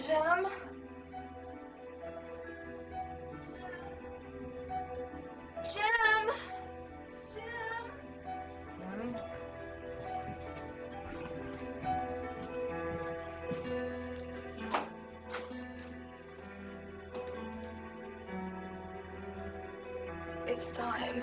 Jim? Jim? Jim? It's time.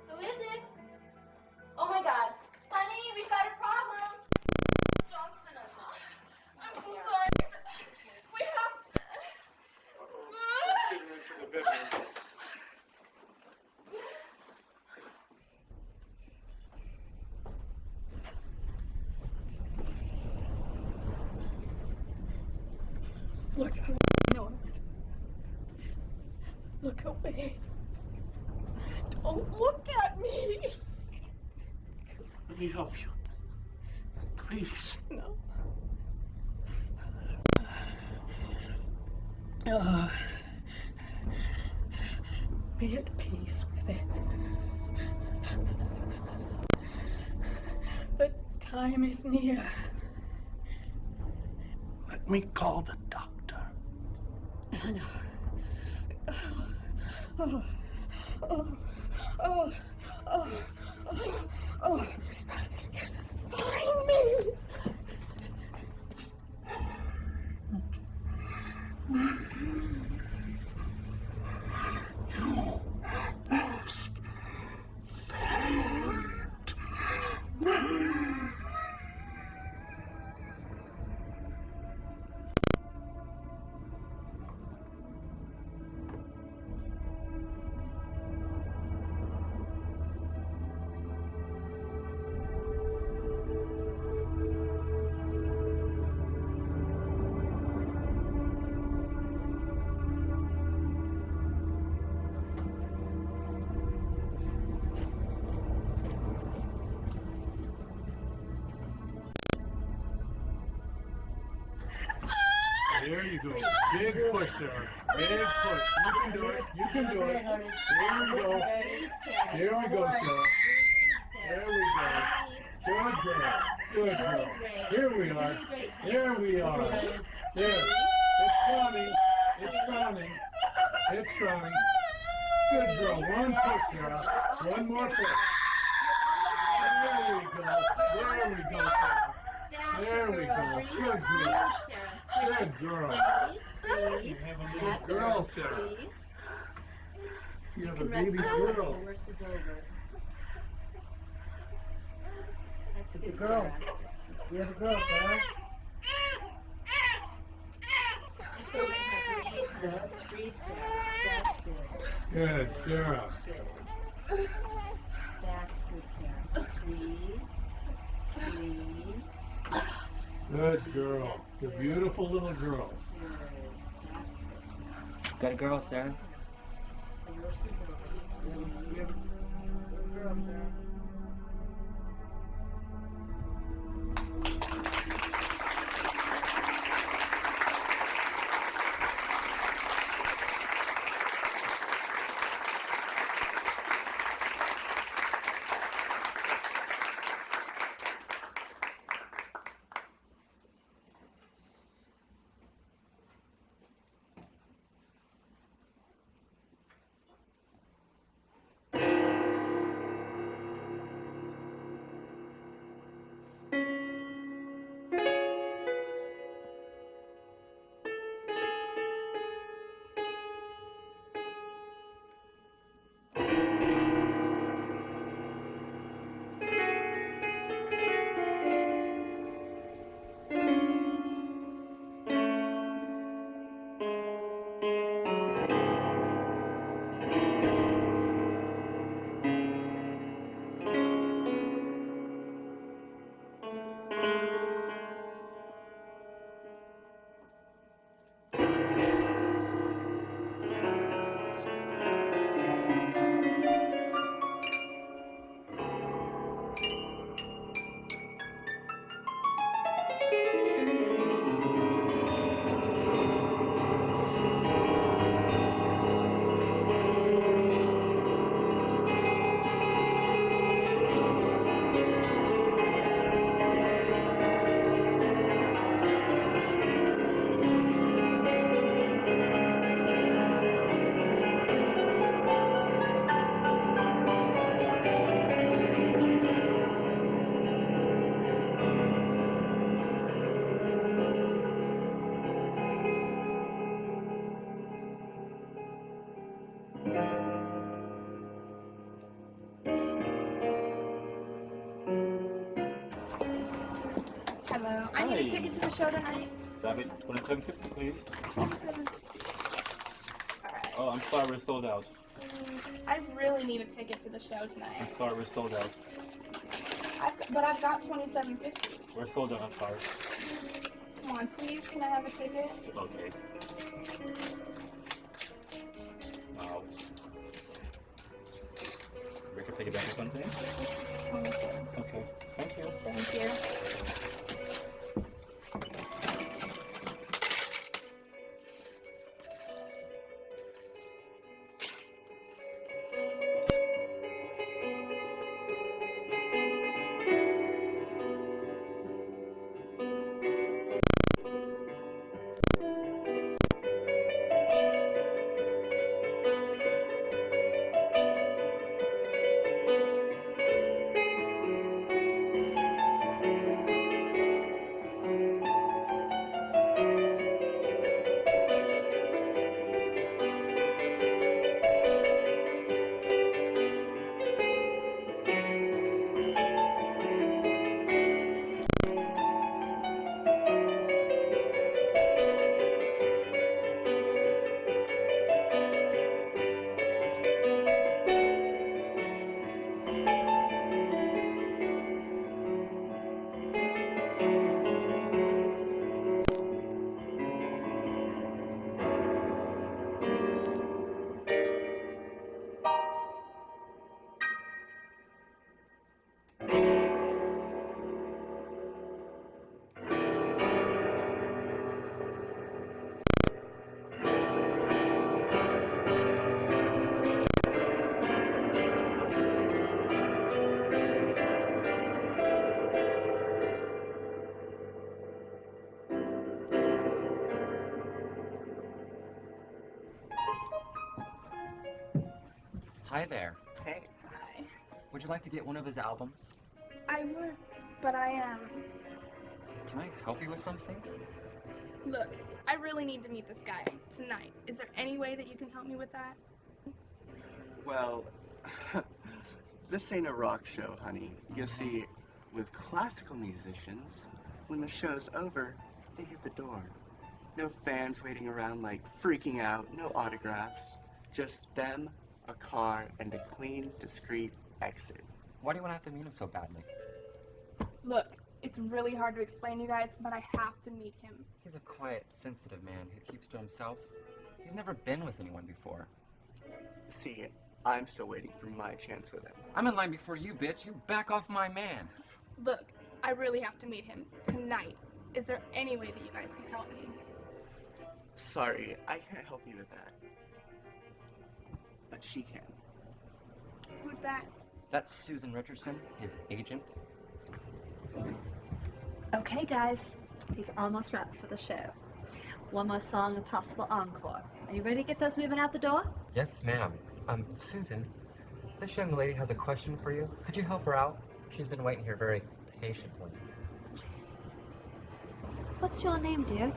Who is it? Oh my God. Honey, we've got a problem. Johnson, I'm so sorry. We have to. Let's get her into the bedroom. Look away. No. Look away. Don't look at me. Let me help you. Please. No. Be at peace with it. The time is near. Let me call the doctor. No. Find me! You must find me. There you go. Big push, Sarah. Big push. You can do it. You can do it. Here we go. Here we go, Sarah. There we go. Good girl. Good girl. Here we are. Here we are. There. It's coming. It's coming. It's coming. Good girl. One push, Sarah. One more push. There we go. There we go, Sarah. There we go. Good girl. Good girl. You have a little girl, Sarah. You have a baby girl. The worst is over. That's a good Girl. We have a girl, Sarah. Breathe, Sarah. That's good. Good, Sarah. Good. That's good, Sarah. Just breathe. Breathe. Good girl. It's a beautiful little girl. Good. That's it, Sarah. Got a girl, Sarah. The worst is over. Just breathe. We have a girl, Sarah. a ticket to the show tonight. David, 27.50, please. 27. Alright. Oh, I'm sorry, we're sold out. I really need a ticket to the show tonight. I'm sorry, we're sold out. But I've got 27.50. We're sold out, I'm sorry. Come on, please, can I have a ticket? Okay. Wow. We can take it back or something? 27. Okay, thank you. Thank you. Hi there. Hey. Hi. Would you like to get one of his albums? I would, but I am. Can I help you with something? Look, I really need to meet this guy tonight. Is there any way that you can help me with that? Well, this ain't a rock show, honey. You see, with classical musicians, when the show's over, they hit the door. No fans waiting around like freaking out, no autographs. Just them, a car, and a clean, discreet exit. Why do you want to have to meet him so badly? Look, it's really hard to explain, you guys, but I have to meet him. He's a quiet, sensitive man who keeps to himself. He's never been with anyone before. See, I'm still waiting for my chance with him. I'm in line before you, bitch. You back off my man. Look, I really have to meet him tonight. Is there any way that you guys can help me? Sorry, I can't help you with that. But she can. Who's that? That's Susan Richardson, his agent. Okay, guys, he's almost wrapped for the show. One more song, a possible encore. Are you ready to get those moving out the door? Yes, ma'am. Susan, this young lady has a question for you. Could you help her out? She's been waiting here very patiently. What's your name, dear?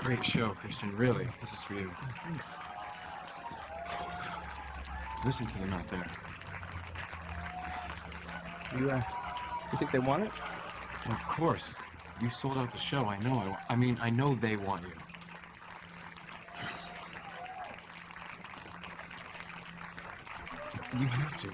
Great show, Christian. Really, this is for you. Oh, thanks. Listen to them out there. You think they want it? Well, of course. You sold out the show. I know. I mean, I know they want you. You have to.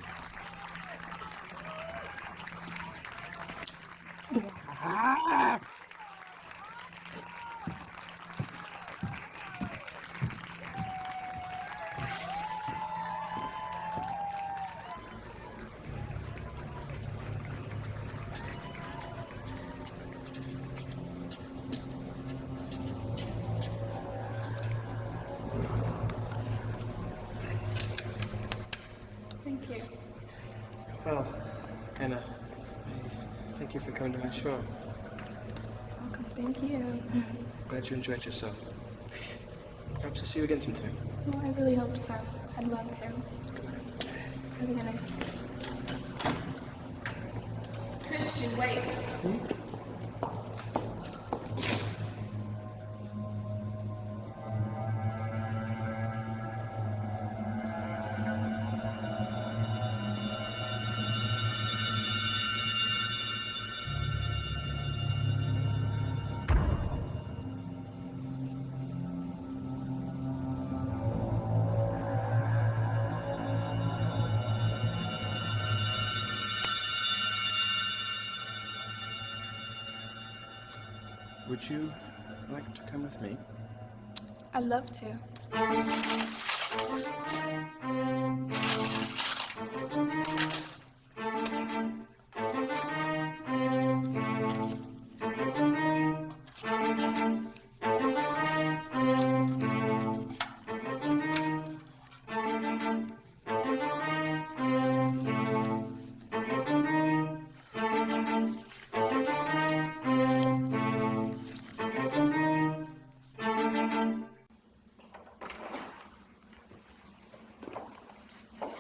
Thank you. Well, Anna, thank you for coming to my show. Welcome. Thank you. Glad you enjoyed yourself. Perhaps I'll see you again sometime. Well, I really hope so. I'd love to. Have a good night. Christian, wait. Would you like to come with me? I'd love to.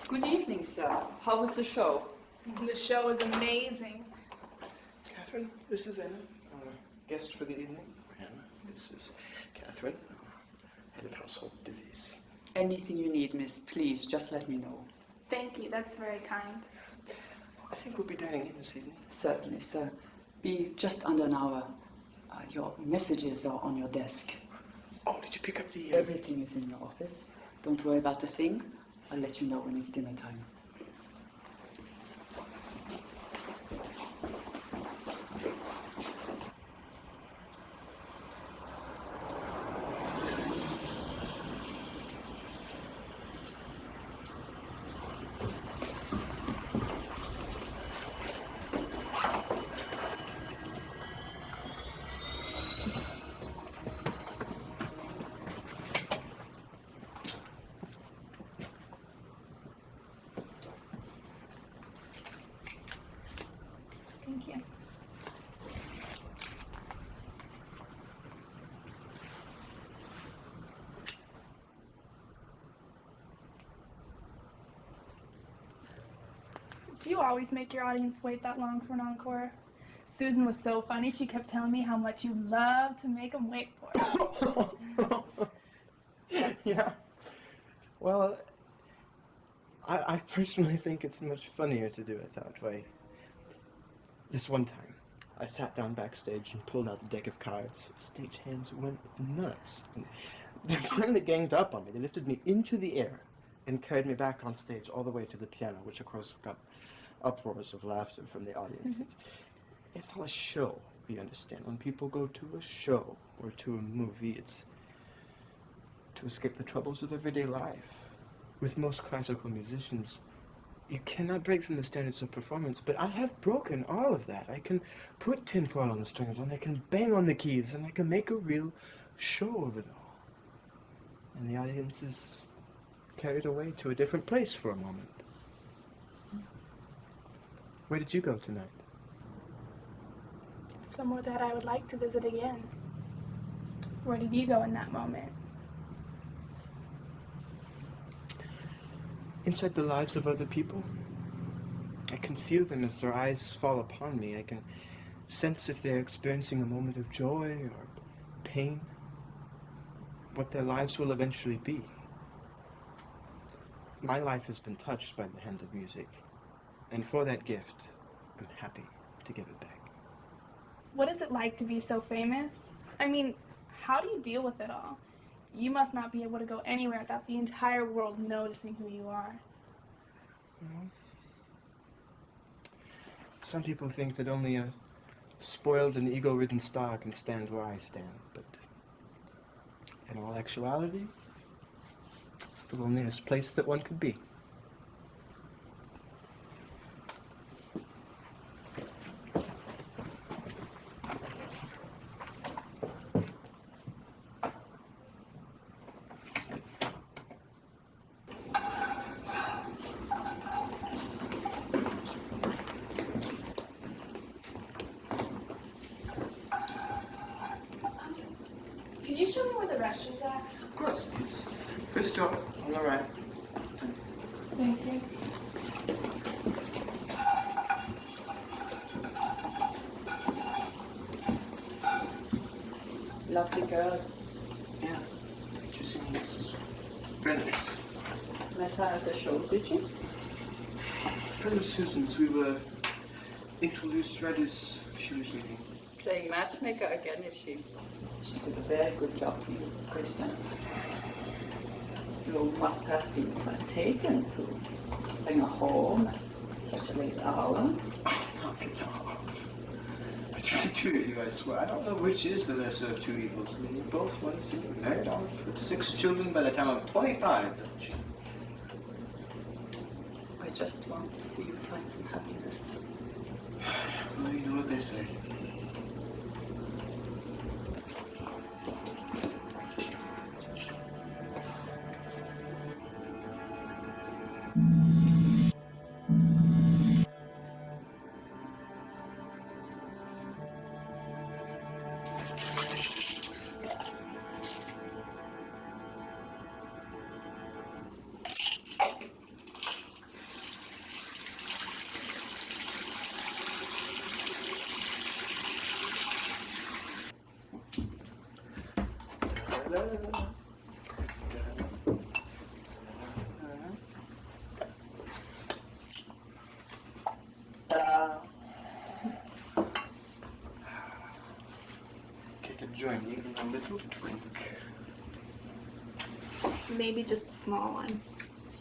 Good evening, sir. How was the show? The show was amazing. Catherine, this is Anna, our guest for the evening. Anna, this is Catherine, head of household duties. Anything you need, miss, please, just let me know. Thank you. That's very kind. I think we'll be dining in this evening. Certainly, sir. Be just under an hour. Your messages are on your desk. Oh, did you pick up the... Everything is in your office. Don't worry about a thing. I'll let you know when it's dinner time. Thank you. Do you always make your audience wait that long for an encore? Susan was so funny. She kept telling me how much you love to make them wait for it. Yeah. Well, I personally think it's much funnier to do it that way. This one time, I sat down backstage and pulled out the deck of cards. Stagehands went nuts. They finally ganged up on me. They lifted me into the air and carried me back on stage all the way to the piano, which of course got uproars of laughter from the audience. It's all a show, you understand. When people go to a show or to a movie, it's to escape the troubles of everyday life. With most classical musicians, you cannot break from the standards of performance, but I have broken all of that. I can put tinfoil on the strings, and I can bang on the keys, and I can make a real show of it all. And the audience is carried away to a different place for a moment. Where did you go tonight? Somewhere that I would like to visit again. Where did you go in that moment? Inside the lives of other people. I can feel them as their eyes fall upon me. I can sense if they're experiencing a moment of joy or pain. what their lives will eventually be. My life has been touched by the hand of music, and for that gift, I'm happy to give it back. What is it like to be so famous? I mean, how do you deal with it all? You must not be able to go anywhere without the entire world noticing who you are. Well, some people think that only a spoiled and ego-ridden star can stand where I stand, but in all actuality, it's the loneliest place that one could be. Can you show me where the restrooms are? Of course, it's first door on the right. Thank you. Lovely girl. Yeah, she seems very nice. Met her at the show, did you? Friend of Susan's, we were introduced right as she was leaving. Playing matchmaker again, is she? She did a very good job for you, Christian. You must have been quite taken to bring her home at such a late hour. Oh, knock it off. Between the two of you, I swear, I don't know which is the lesser of two evils. I mean, you both want to get married off with 6 children by the time I'm 25, don't you? I just want to see you find some happiness. Well, you know what they say. Join even a little drink. Maybe just a small one.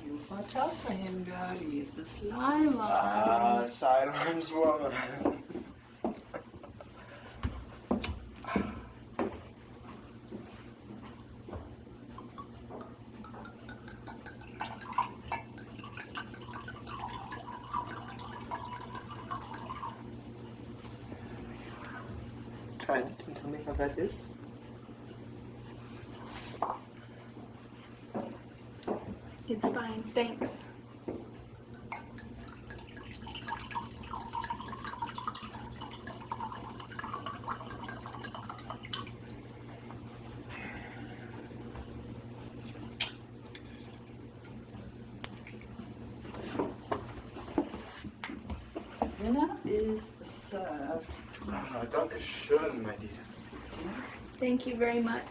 You watch out for him, girl. He's a slime. Ah, silence, woman. Try it and tell me how that is. It's fine, thanks. Dinner is served. Ah, danke schön, my dear. Thank you very much.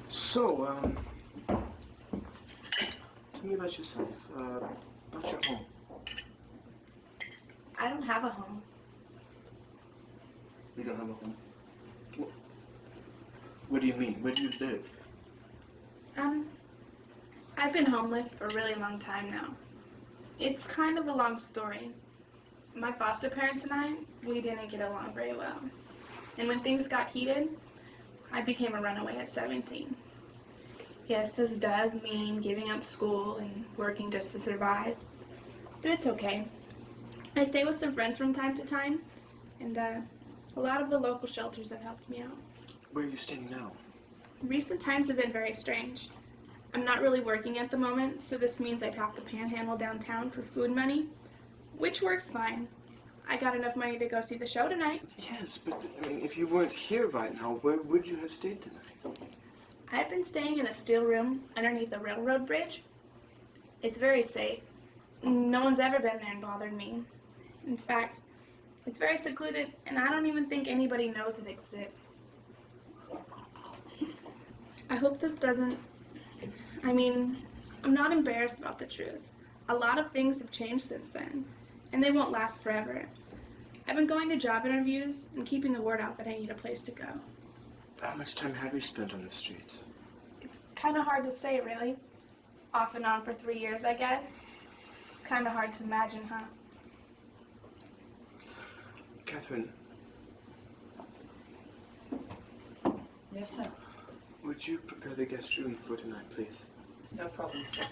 So, tell me about yourself, about your home. I don't have a home. You don't have a home? What do you mean? Where do you live? I've been homeless for a really long time now. It's kind of a long story. My foster parents and I, we didn't get along very well. And when things got heated, I became a runaway at 17. Yes, this does mean giving up school and working just to survive. But it's okay. I stay with some friends from time to time, and a lot of the local shelters have helped me out. Where are you staying now? Recent times have been very strange. I'm not really working at the moment, so this means I'd have to panhandle downtown for food money, which works fine. I got enough money to go see the show tonight. Yes, but I mean, if you weren't here right now, where would you have stayed tonight? I have been staying in a steel room underneath a railroad bridge. It's very safe. No one's ever been there and bothered me. In fact, it's very secluded, and I don't even think anybody knows it exists. I hope this doesn't... I'm not embarrassed about the truth. A lot of things have changed since then, and they won't last forever. I've been going to job interviews and keeping the word out that I need a place to go. How much time have you spent on the streets? It's kind of hard to say, really. Off and on for 3 years, I guess. It's kind of hard to imagine, huh? Catherine. Yes, sir. Would you prepare the guest room for tonight, please? No problem, sir.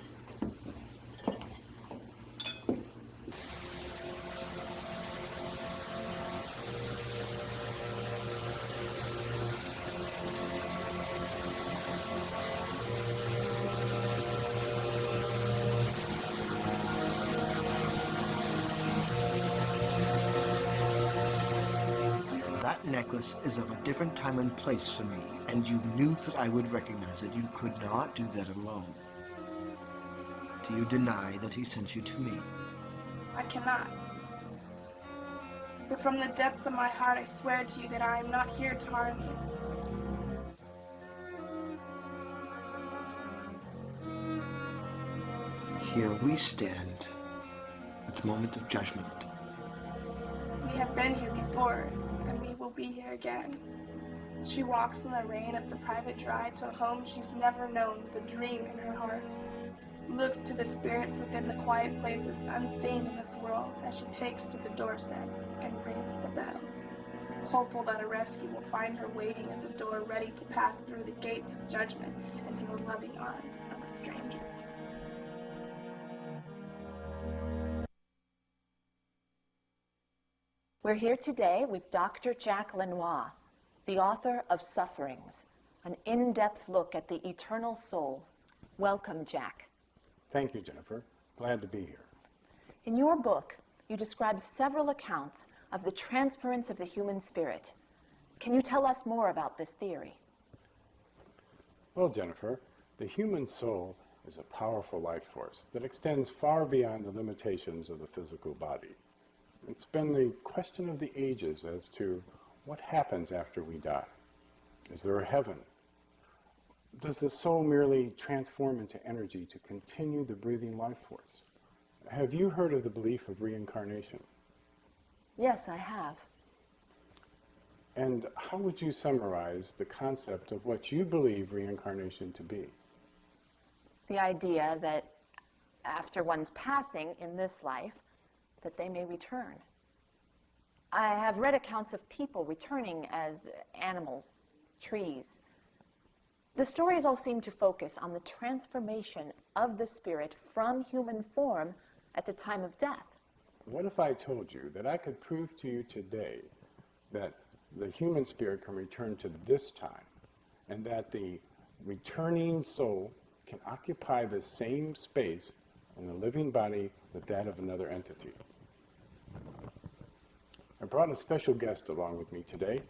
That necklace is of a different time and place for me, and you knew that I would recognize it. You could not do that alone. Do you deny that he sent you to me? I cannot. But from the depth of my heart, I swear to you that I am not here to harm you. Here we stand at the moment of judgment. We have been here before, and we will be here again. She walks in the rain up the private drive to a home she's never known with a dream in her heart. Looks to the spirits within the quiet places unseen in this world as she takes to the doorstep and rings the bell. Hopeful that a rescue will find her waiting at the door, ready to pass through the gates of judgment into the loving arms of a stranger. We're here today with Dr. Jack Lenoir, the author of Sufferings, an in-depth look at the eternal soul. Welcome, Jack. Thank you, Jennifer. Glad to be here. In your book, you describe several accounts of the transference of the human spirit. Can you tell us more about this theory? Well, Jennifer, the human soul is a powerful life force that extends far beyond the limitations of the physical body. It's been the question of the ages as to what happens after we die. Is there a heaven? Does the soul merely transform into energy to continue the breathing life force? Have you heard of the belief of reincarnation? Yes, I have. And how would you summarize the concept of what you believe reincarnation to be? The idea that after one's passing in this life, that they may return. I have read accounts of people returning as animals, trees. The stories all seem to focus on the transformation of the spirit from human form at the time of death. What if I told you that I could prove to you today that the human spirit can return to this time, and that the returning soul can occupy the same space in the living body with that of another entity? I brought a special guest along with me today.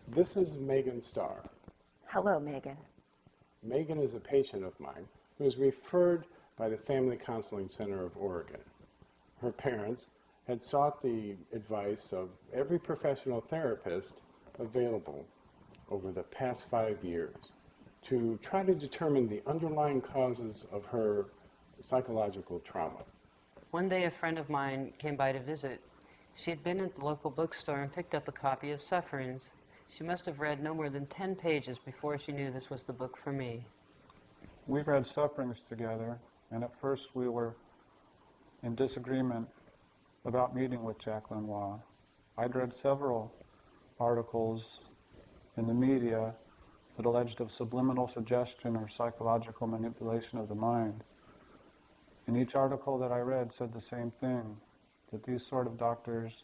This is Megan Starr. Hello, Megan. Megan is a patient of mine who was referred by the Family Counseling Center of Oregon. Her parents had sought the advice of every professional therapist available over the past 5 years to try to determine the underlying causes of her psychological trauma. One day a friend of mine came by to visit. She had been at the local bookstore and picked up a copy of Sufferings. She must have read no more than 10 pages before she knew this was the book for me. We read Sufferings together, and at first we were in disagreement about meeting with Jack Lenoir. I'd read several articles in the media that alleged of subliminal suggestion or psychological manipulation of the mind. And each article that I read said the same thing, that these sort of doctors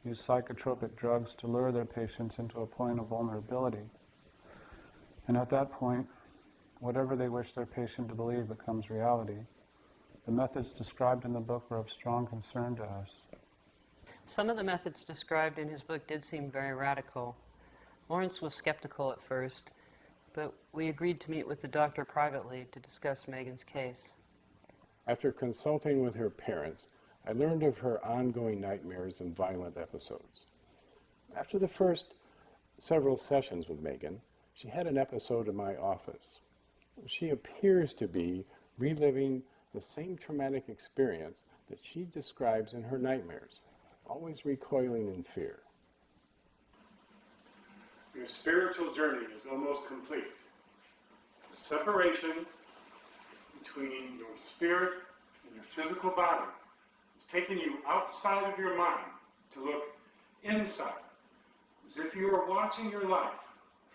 use psychotropic drugs to lure their patients into a point of vulnerability. And at that point, whatever they wish their patient to believe becomes reality. The methods described in the book were of strong concern to us. Some of the methods described in his book did seem very radical. Lawrence was skeptical at first, but we agreed to meet with the doctor privately to discuss Megan's case. After consulting with her parents, I learned of her ongoing nightmares and violent episodes. After the first several sessions with Megan, she had an episode in my office. She appears to be reliving the same traumatic experience that she describes in her nightmares, always recoiling in fear. Your spiritual journey is almost complete. The separation between your spirit and your physical body is taking you outside of your mind to look inside, as if you were watching your life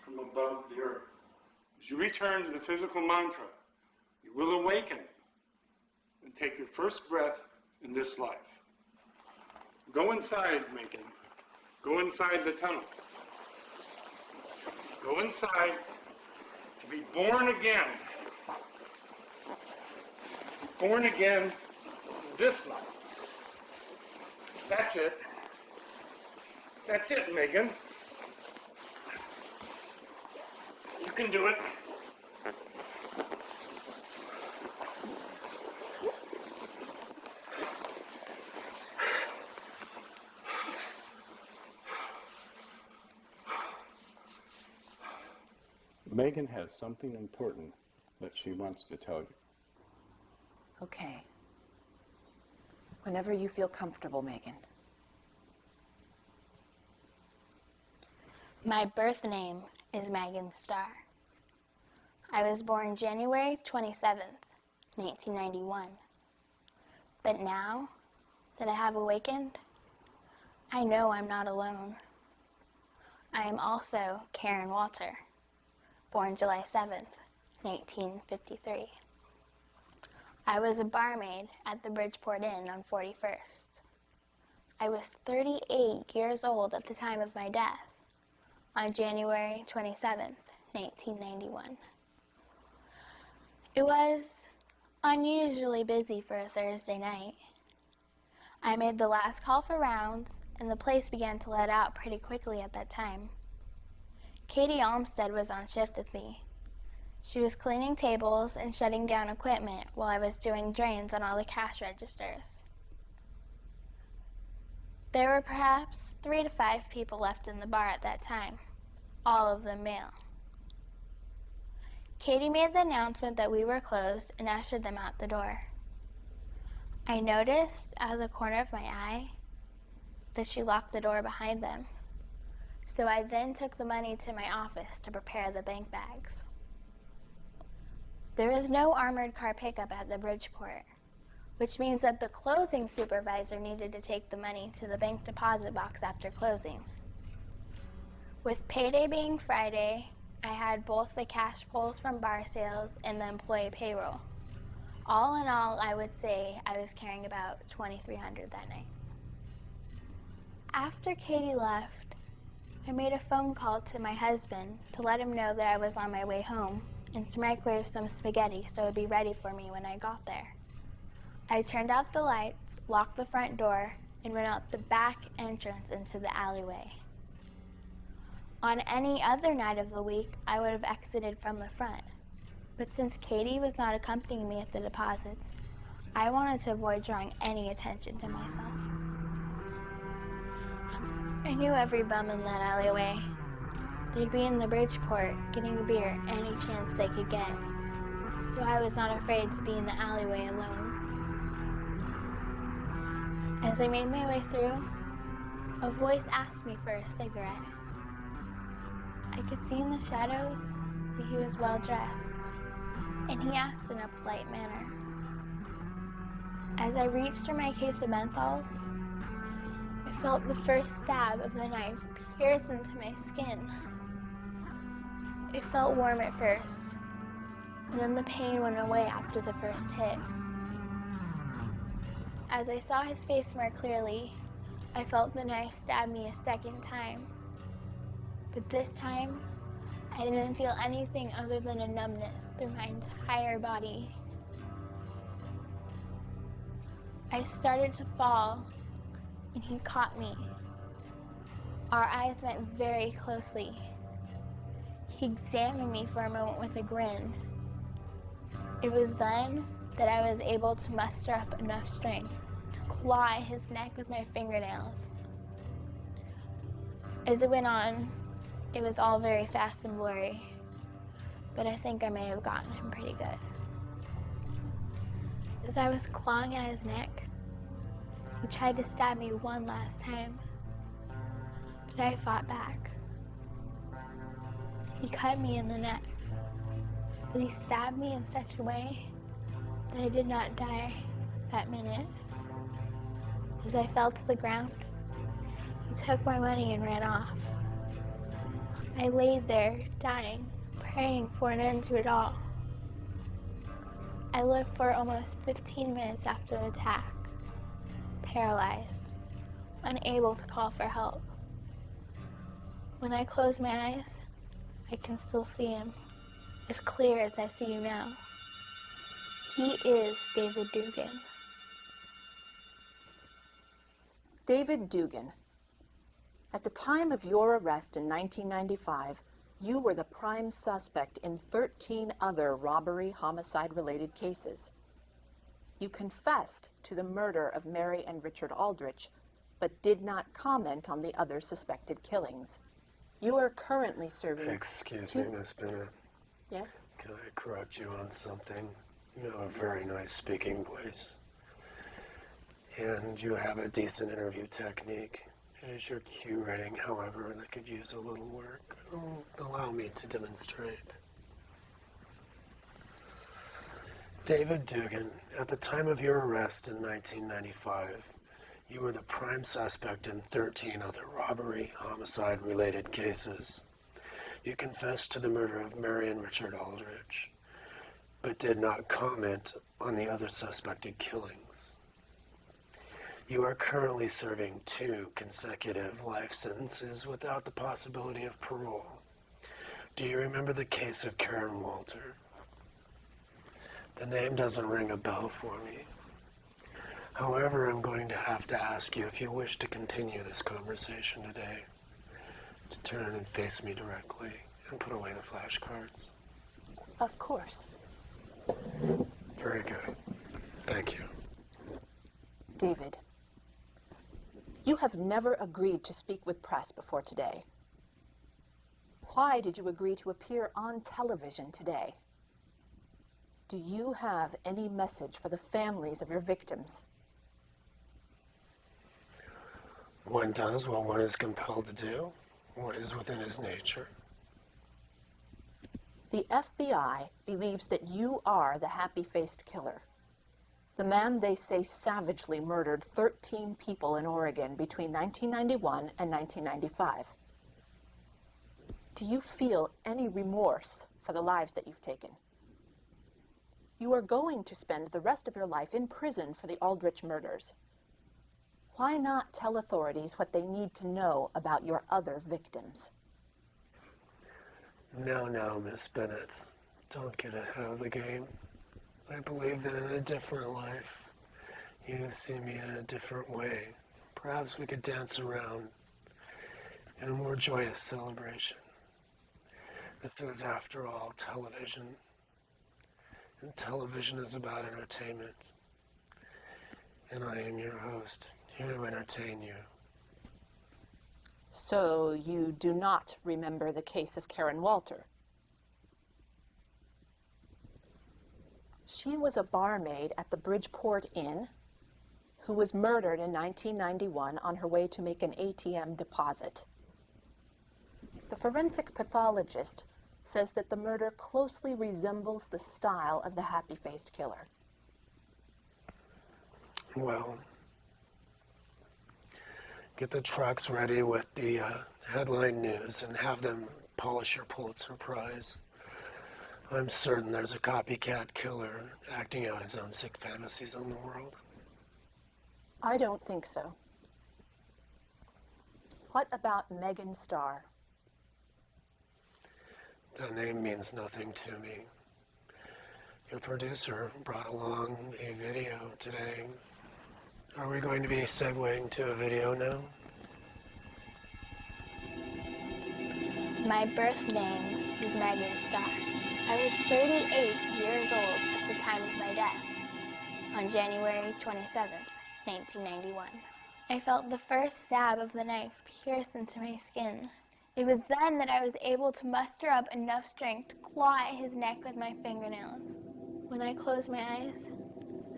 from above the earth. As you return to the physical mantra, you will awaken and take your first breath in this life. Go inside, Megan. Go inside the tunnel. Go inside to be born again. Born again in this life. That's it. That's it, Megan. You can do it. Megan has something important that she wants to tell you. Okay. Whenever you feel comfortable, Megan. My birth name is Megan Starr. I was born January 27th, 1991. But now that I have awakened, I know I'm not alone. I am also Karen Walter, born July 7th, 1953. I was a barmaid at the Bridgeport Inn on 41st. I was 38 years old at the time of my death, on January 27th, 1991. It was unusually busy for a Thursday night. I made the last call for rounds, and the place began to let out pretty quickly at that time. Katie Olmsted was on shift with me. She was cleaning tables and shutting down equipment while I was doing drains on all the cash registers. There were perhaps 3 to 5 people left in the bar at that time, all of them male. Katie made the announcement that we were closed and ushered them out the door. I noticed out of the corner of my eye that she locked the door behind them, so I then took the money to my office to prepare the bank bags. There is no armored car pickup at the Bridgeport, which means that the closing supervisor needed to take the money to the bank deposit box after closing. With payday being Friday, I had both the cash pulls from bar sales and the employee payroll. All in all, I would say I was carrying about $2,300 that night. After Katie left, I made a phone call to my husband to let him know that I was on my way home and to microwave some spaghetti so it would be ready for me when I got there. I turned out the lights, locked the front door, and went out the back entrance into the alleyway. On any other night of the week, I would have exited from the front. But since Katie was not accompanying me at the deposits, I wanted to avoid drawing any attention to myself. I knew every bum in that alleyway. They'd be in the Bridgeport getting a beer any chance they could get, so I was not afraid to be in the alleyway alone. As I made my way through, a voice asked me for a cigarette. I could see in the shadows that he was well dressed, and he asked in a polite manner. As I reached for my case of menthols, I felt the first stab of the knife pierce into my skin. It felt warm at first, and then the pain went away after the first hit. As I saw his face more clearly, I felt the knife stab me a second time. But this time, I didn't feel anything other than a numbness through my entire body. I started to fall, and he caught me. Our eyes met very closely. He examined me for a moment with a grin. It was then that I was able to muster up enough strength to claw at his neck with my fingernails. As it went on, it was all very fast and blurry, but I think I may have gotten him pretty good. As I was clawing at his neck, he tried to stab me one last time, but I fought back. He cut me in the neck, but he stabbed me in such a way that I did not die that minute. As I fell to the ground, he took my money and ran off. I laid there, dying, praying for an end to it all. I lived for almost 15 minutes after the attack, paralyzed, unable to call for help. When I close my eyes, I can still see him, as clear as I see you now. He is David Dugan. David Dugan. At the time of your arrest in 1995, you were the prime suspect in 13 other robbery, homicide-related cases. You confessed to the murder of Mary and Richard Aldrich, but did not comment on the other suspected killings. You are currently serving... Excuse me, Miss Bennett. Yes? Can I correct you on something? You have a very nice speaking voice. And you have a decent interview technique. It is your cue writing, however, that could use a little work. Allow me to demonstrate. David Dugan, at the time of your arrest in 1995, you were the prime suspect in 13 other robbery, homicide-related cases. You confessed to the murder of Mary and Richard Aldrich, but did not comment on the other suspected killings. You are currently serving 2 consecutive life sentences without the possibility of parole. Do you remember the case of Karen Walter? The name doesn't ring a bell for me. However, I'm going to have to ask you if you wish to continue this conversation today, to turn and face me directly and put away the flashcards. Of course. Very good. Thank you. David, you have never agreed to speak with press before today. Why did you agree to appear on television today? Do you have any message for the families of your victims? One does what one is compelled to do, what is within his nature. The FBI believes that you are the happy-faced killer. The man they say savagely murdered 13 people in Oregon between 1991 and 1995. Do you feel any remorse for the lives that you've taken? You are going to spend the rest of your life in prison for the Aldrich murders. Why not tell authorities what they need to know about your other victims? No, Miss Bennett. Don't get ahead of the game. I believe that in a different life, you see me in a different way. Perhaps we could dance around in a more joyous celebration. This is, after all, television. And television is about entertainment. And I am your host, here to entertain you. So you do not remember the case of Karen Walter? She was a barmaid at the Bridgeport Inn who was murdered in 1991 on her way to make an ATM deposit. The forensic pathologist says that the murder closely resembles the style of the happy-faced killer. Well, get the trucks ready with the headline news and have them polish your Pulitzer Prize. I'm certain there's a copycat killer acting out his own sick fantasies on the world. I don't think so. What about Megan Starr? That name means nothing to me. Your producer brought along a video today. Are we going to be segueing to a video now? My birth name is Megan Starr. I was 38 years old at the time of my death, on January 27th, 1991. I felt the first stab of the knife pierce into my skin. It was then that I was able to muster up enough strength to claw at his neck with my fingernails. When I close my eyes,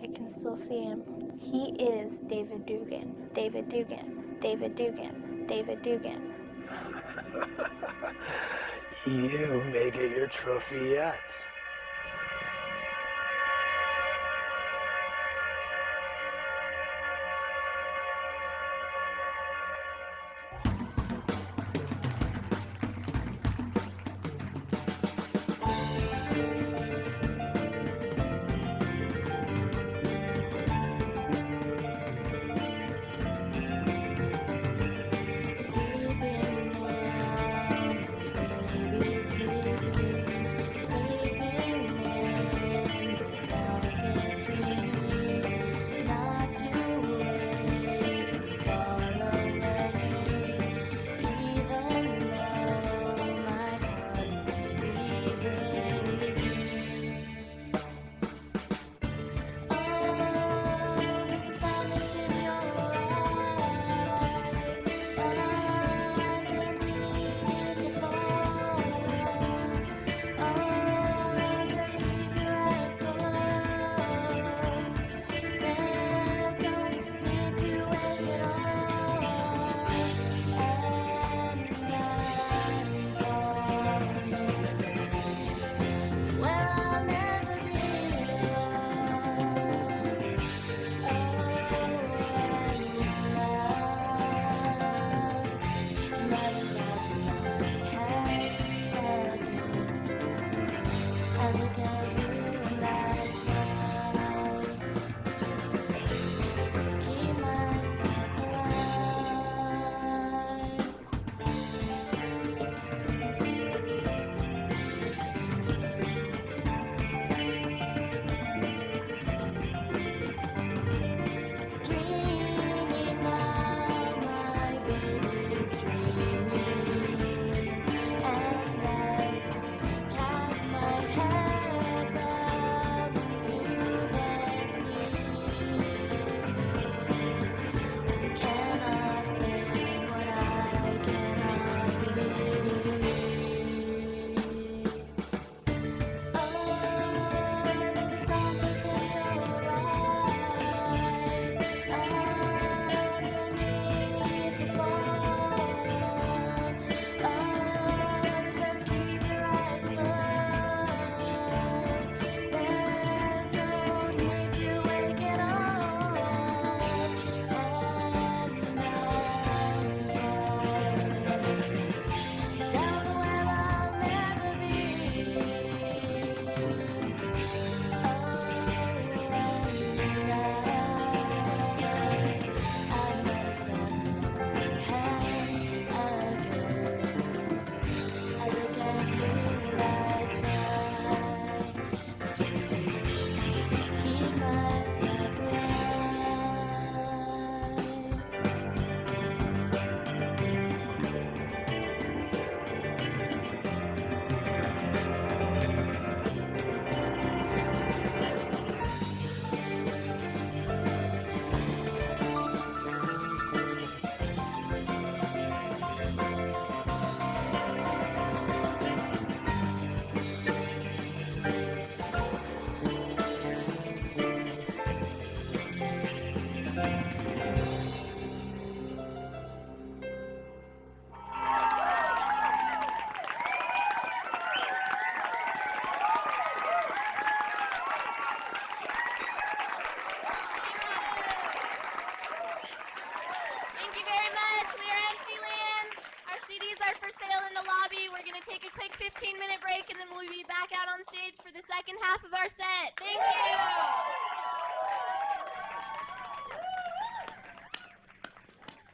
I can still see him. He is David Dugan. David Dugan. David Dugan. David Dugan. You may get your trophy yet. We're going to take a quick 15-minute break, and then we'll be back out on stage for the second half of our set. Thank you.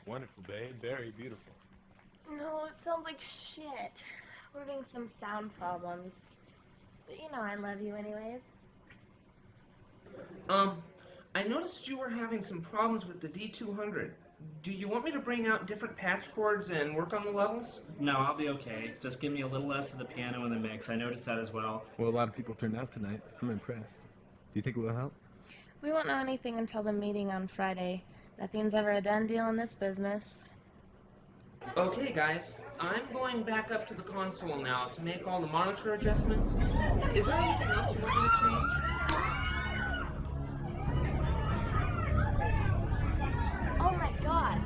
Wonderful, babe. Very beautiful. No, it sounds like shit. We're having some sound problems. But you know I love you anyways. I noticed you were having some problems with the D200. Do you want me to bring out different patch chords and work on the levels? No, I'll be okay. Just give me a little less of the piano in the mix. I noticed that as well. Well, a lot of people turned out tonight. I'm impressed. Do you think it will help? We won't know anything until the meeting on Friday. Nothing's ever a done deal in this business. Okay, guys. I'm going back up to the console now to make all the monitor adjustments. Is there anything else you want me to change? Oh my god!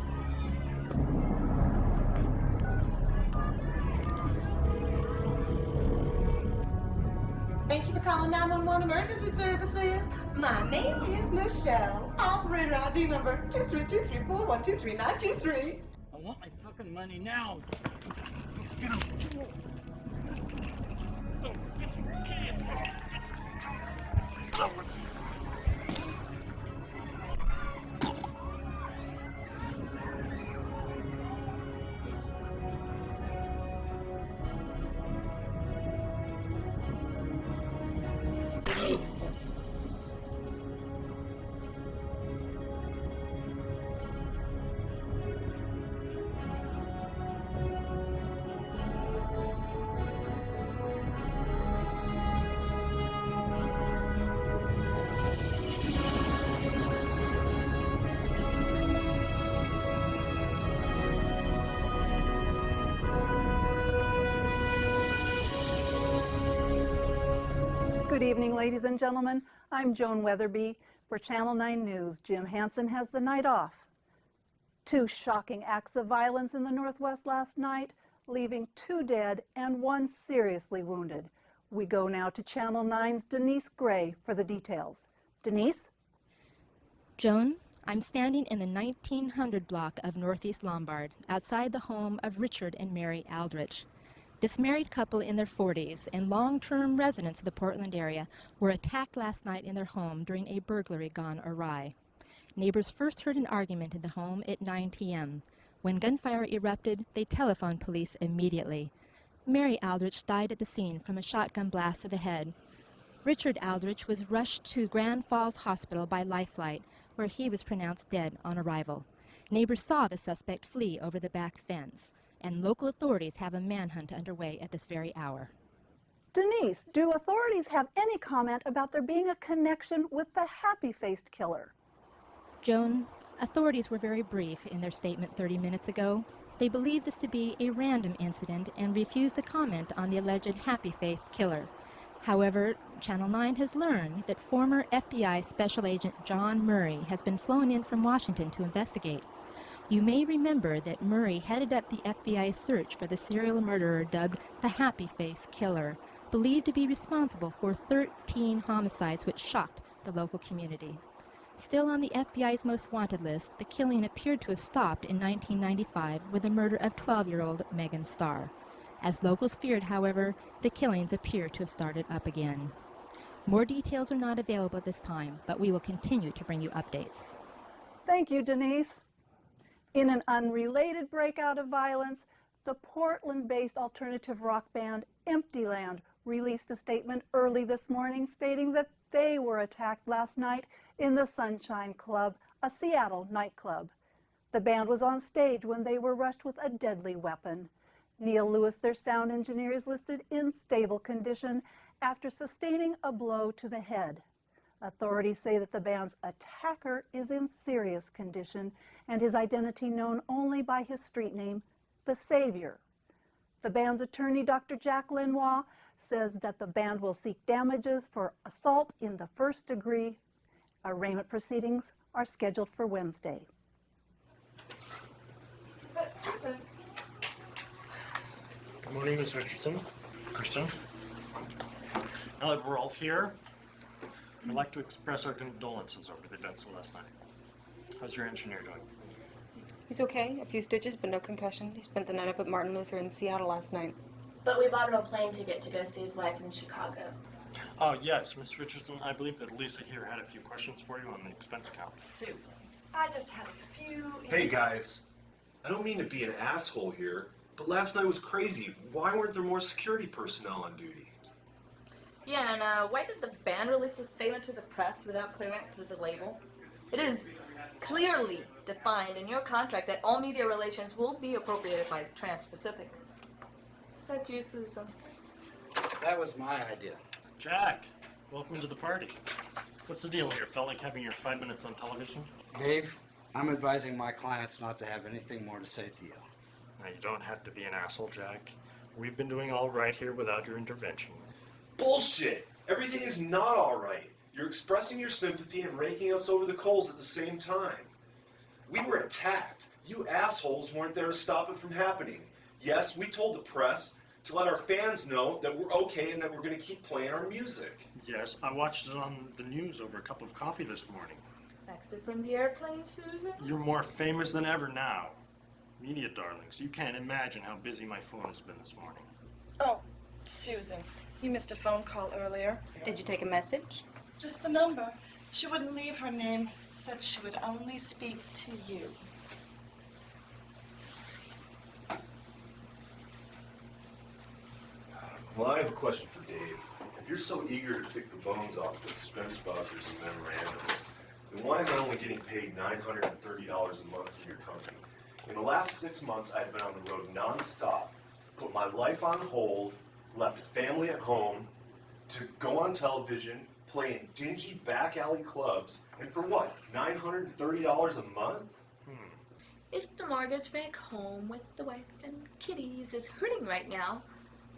Thank you for calling 911 Emergency Services. My name is Michelle. Operator ID number 23234123923. I want my fucking money now. So get your keys. Good evening, ladies and gentlemen. I'm Joan Weatherby. For Channel 9 News, Jim Hansen has the night off. 2 shocking acts of violence in the Northwest last night, leaving 2 dead and 1 seriously wounded. We go now to Channel 9's Denise Gray for the details. Denise? Joan, I'm standing in the 1900 block of Northeast Lombard, outside the home of Richard and Mary Aldrich. This married couple in their 40s and long-term residents of the Portland area were attacked last night in their home during a burglary gone awry. Neighbors first heard an argument in the home at 9 p.m. When gunfire erupted, they telephoned police immediately. Mary Aldrich died at the scene from a shotgun blast to the head. Richard Aldrich was rushed to Grand Falls Hospital by life flight, where he was pronounced dead on arrival. Neighbors saw the suspect flee over the back fence, and local authorities have a manhunt underway at this very hour. Denise, do authorities have any comment about there being a connection with the happy-faced killer? Joan, authorities were very brief in their statement 30 minutes ago. They believe this to be a random incident and refused to comment on the alleged happy-faced killer. However, Channel 9 has learned that former FBI Special Agent John Murray has been flown in from Washington to investigate. You may remember that Murray headed up the FBI's search for the serial murderer dubbed the Happy Face Killer, believed to be responsible for 13 homicides which shocked the local community. Still on the FBI's most wanted list, the killing appeared to have stopped in 1995 with the murder of 12-year-old Megan Starr. As locals feared, however, the killings appear to have started up again. More details are not available at this time, but we will continue to bring you updates. Thank you, Denise. In an unrelated breakout of violence, the Portland-based alternative rock band Emptyland released a statement early this morning stating that they were attacked last night in the Sunshine Club, a Seattle nightclub. The band was on stage when they were rushed with a deadly weapon. Neil Lewis, their sound engineer, is listed in stable condition after sustaining a blow to the head. Authorities say that the band's attacker is in serious condition and his identity known only by his street name, The Savior. The band's attorney, Dr. Jack Lenoir, says that the band will seek damages for assault in the first degree. Arraignment proceedings are scheduled for Wednesday. Susan. Good morning, Ms. Richardson. Christian. Now that we're all here, I'd like to express our condolences over the deaths last night. How's your engineer doing? He's okay. A few stitches, but no concussion. He spent the night up at Martin Luther in Seattle last night. But we bought him a plane ticket to go see his wife in Chicago. Oh, yes, Ms. Richardson, I believe that Lisa here had a few questions for you on the expense account. Susan, I just had a few... Hey, guys. I don't mean to be an asshole here, but last night was crazy. Why weren't there more security personnel on duty? Yeah, and why did the band release a statement to the press without clearing it through the label? It is clearly defined in your contract that all media relations will be appropriated by Trans-Pacific. Is that you, Susan? That was my idea. Jack, welcome to the party. What's the deal here? Felt like having your 5 minutes on television? Dave, I'm advising my clients not to have anything more to say to you. Now, you don't have to be an asshole, Jack. We've been doing all right here without your intervention. Bullshit! Everything is not all right. You're expressing your sympathy and raking us over the coals at the same time. We were attacked. You assholes weren't there to stop it from happening. Yes, we told the press to let our fans know that we're okay and that we're going to keep playing our music. Yes, I watched it on the news over a cup of coffee this morning. Exit from the airplane, Susan? You're more famous than ever now. Media darlings, you can't imagine how busy my phone has been this morning. Oh, Susan, you missed a phone call earlier. Did you take a message? Just the number. She wouldn't leave her name. Said she would only speak to you. Well, I have a question for Dave. If you're so eager to pick the bones off of expense vouchers and memorandums, then why am I only getting paid $930 a month from your company? In the last 6 months, I've been on the road nonstop, put my life on hold, left a family at home, to go on television, play in dingy back alley clubs, and for what, $930 a month? If the mortgage back home with the wife and kitties is hurting right now,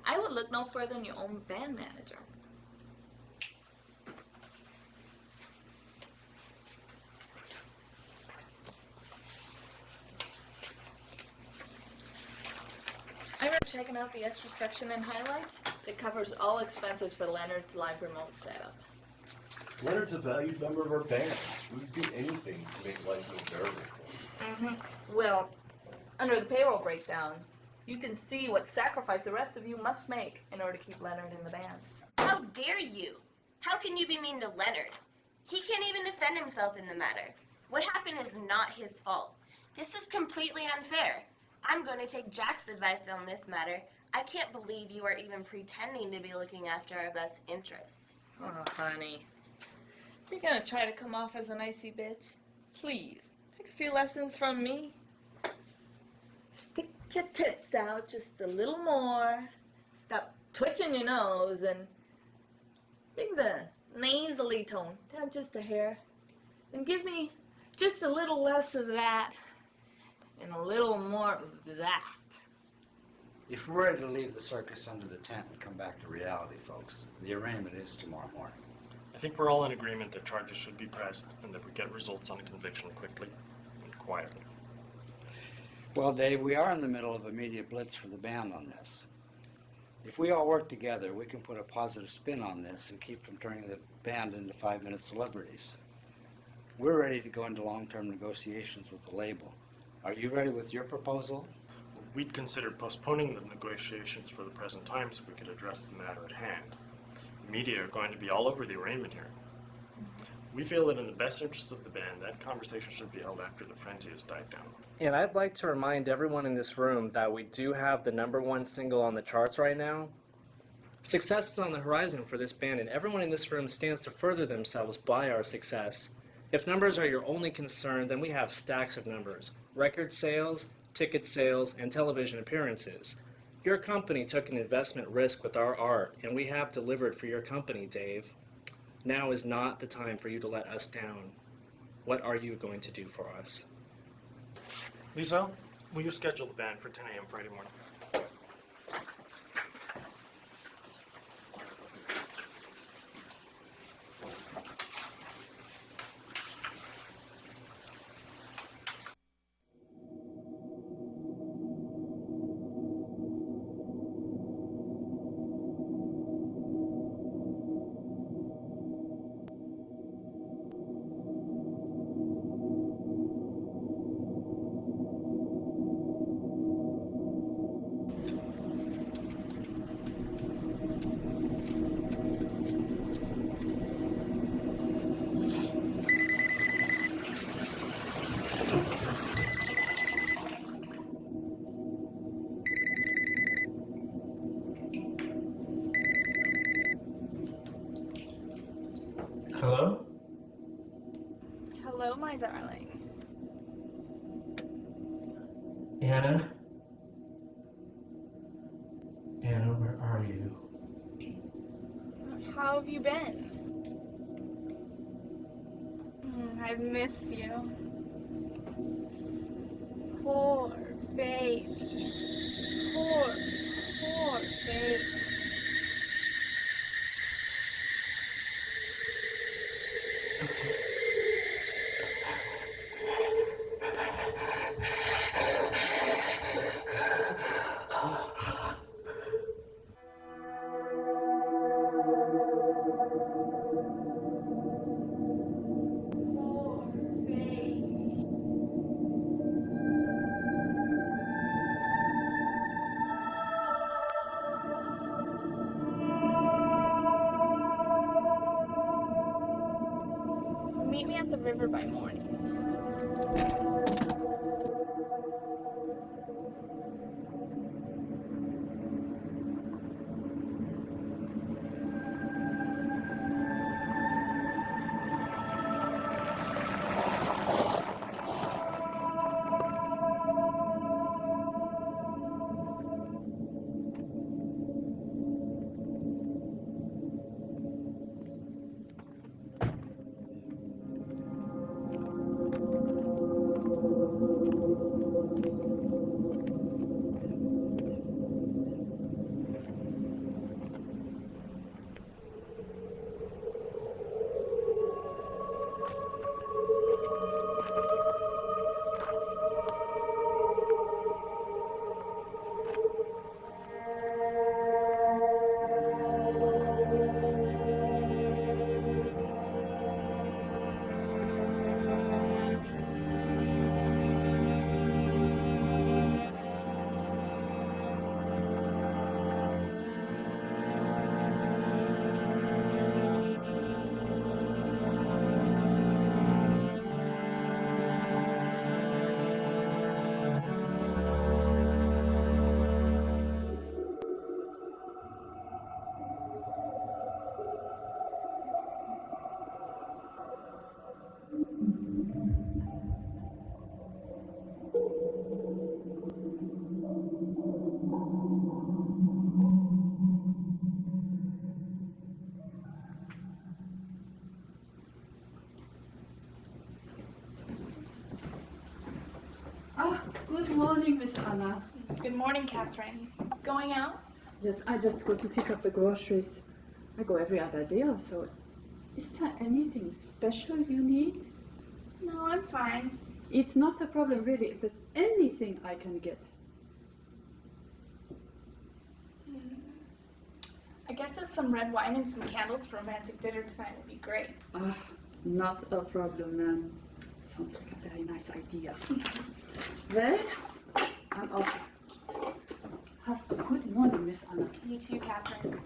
I would look no further than your own band manager. I remember checking out the extra section in highlights. It covers all expenses for Leonard's live remote setup. Leonard's a valued member of our band. We'd do anything to make life more bearable for him. Well, under the payroll breakdown, you can see what sacrifice the rest of you must make in order to keep Leonard in the band. How dare you? How can you be mean to Leonard? He can't even defend himself in the matter. What happened is not his fault. This is completely unfair. I'm going to take Jack's advice on this matter. I can't believe you are even pretending to be looking after our best interests. Oh, honey. You're going to try to come off as an icy bitch? Please, take a few lessons from me. Stick your tits out just a little more. Stop twitching your nose and bring the nasally tone down just a hair. And give me just a little less of that and a little more of that. If we're ready to leave the circus under the tent and come back to reality, folks, the arraignment is tomorrow morning. I think we're all in agreement that charges should be pressed and that we get results on conviction quickly and quietly. Well, Dave, we are in the middle of a media blitz for the band on this. If we all work together, we can put a positive spin on this and keep from turning the band into 5-minute celebrities. We're ready to go into long-term negotiations with the label. Are you ready with your proposal? We'd consider postponing the negotiations for the present time so we could address the matter at hand. The media are going to be all over the arraignment here. We feel that in the best interest of the band, that conversation should be held after the frenzy has died down. And I'd like to remind everyone in this room that we do have the #1 single on the charts right now. Success is on the horizon for this band, and everyone in this room stands to further themselves by our success. If numbers are your only concern, then we have stacks of numbers. Record sales, ticket sales, and television appearances. Your company took an investment risk with our art, and we have delivered for your company, Dave. Now is not the time for you to let us down. What are you going to do for us? Lisa, will you schedule the band for 10 a.m. Friday morning? Hello? Hello, my darling. Anna? Anna, where are you? How have you been? I've missed you. Poor baby. Poor baby. Meet me at the river by morning. Good morning, Miss Anna. Good morning, Catherine. Going out? Yes, I just go to pick up the groceries. I go every other day or so. Is there anything special you need? No, I'm fine. It's not a problem, really, if there's anything I can get. I guess it's some red wine and some candles for romantic dinner tonight would be great. Not a problem, ma'am. Sounds like a very nice idea. Well, I'm off. Have a good morning, Miss Anna. You too, Catherine.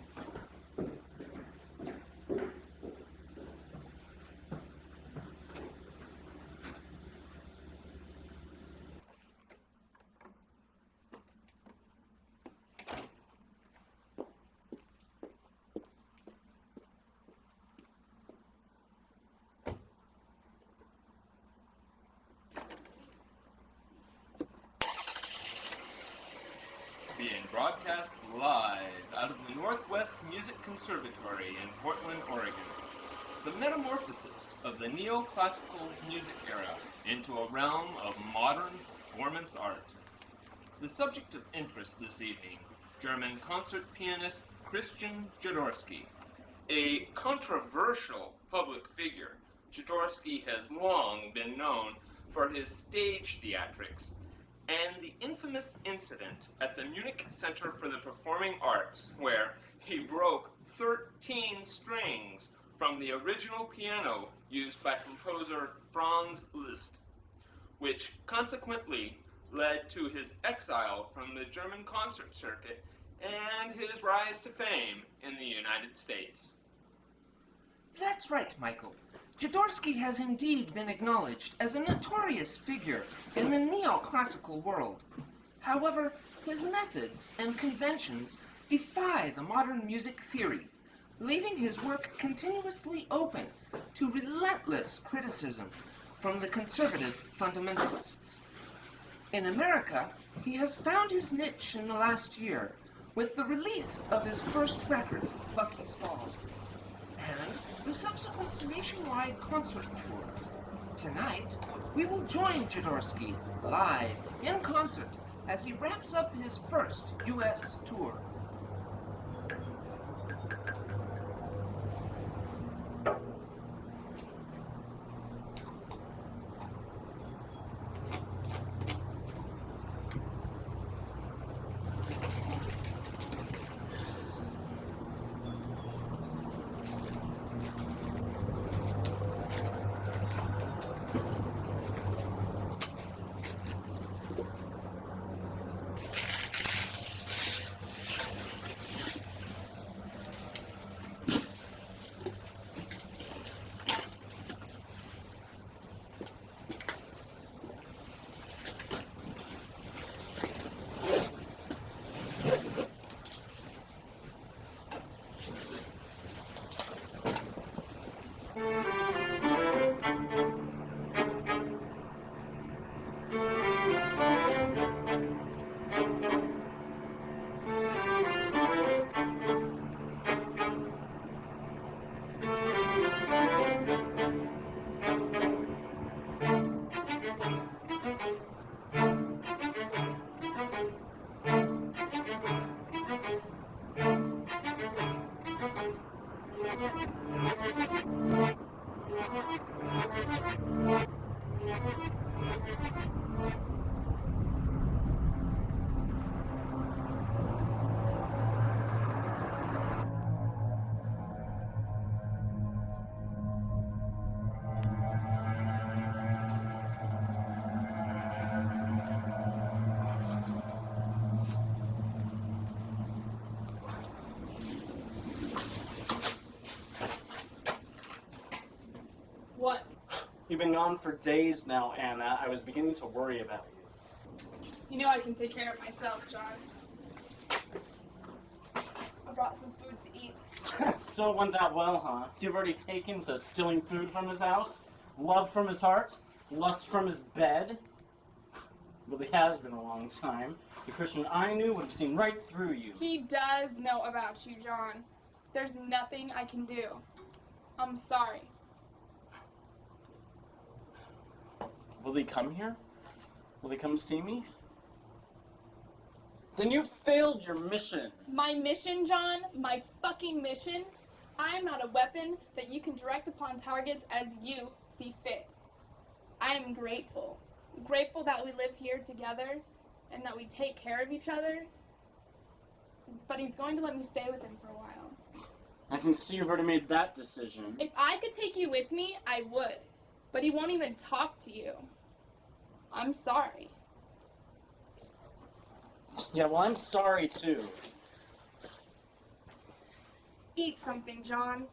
Being broadcast live out of the Northwest Music Conservatory in Portland, Oregon. The metamorphosis of the neoclassical music era into a realm of modern performance art. The subject of interest this evening, German concert pianist Christian Jaworski. A controversial public figure, Jaworski has long been known for his stage theatrics and the infamous incident at the Munich Center for the Performing Arts, where he broke 13 strings from the original piano used by composer Franz Liszt, which consequently led to his exile from the German concert circuit and his rise to fame in the United States. That's right, Michael. Jaworski has indeed been acknowledged as a notorious figure in the neoclassical world. However, his methods and conventions defy the modern music theory, leaving his work continuously open to relentless criticism from the conservative fundamentalists. In America, he has found his niche in the last year with the release of his first record, Bucky's Ball, and the subsequent nationwide concert tour. Tonight, we will join Jadorsky live in concert as he wraps up his first U.S. tour. What? You've been gone for days now, Anna. I was beginning to worry about you. You know I can take care of myself, John. I brought some food to eat. So it went that well, huh? You've already taken to stealing food from his house? Love from his heart? Lust from his bed? Really has been a long time. The Christian I knew would have seen right through you. He does know about you, John. There's nothing I can do. I'm sorry. Will he come here? Will he come see me? Then you failed your mission. My mission, John? My fucking mission? I'm not a weapon that you can direct upon targets as you see fit. I am grateful. Grateful that we live here together and that we take care of each other. But he's going to let me stay with him for a while. I can see you've already made that decision. If I could take you with me, I would. But he won't even talk to you. I'm sorry. Yeah, well, I'm sorry too. Eat something, John.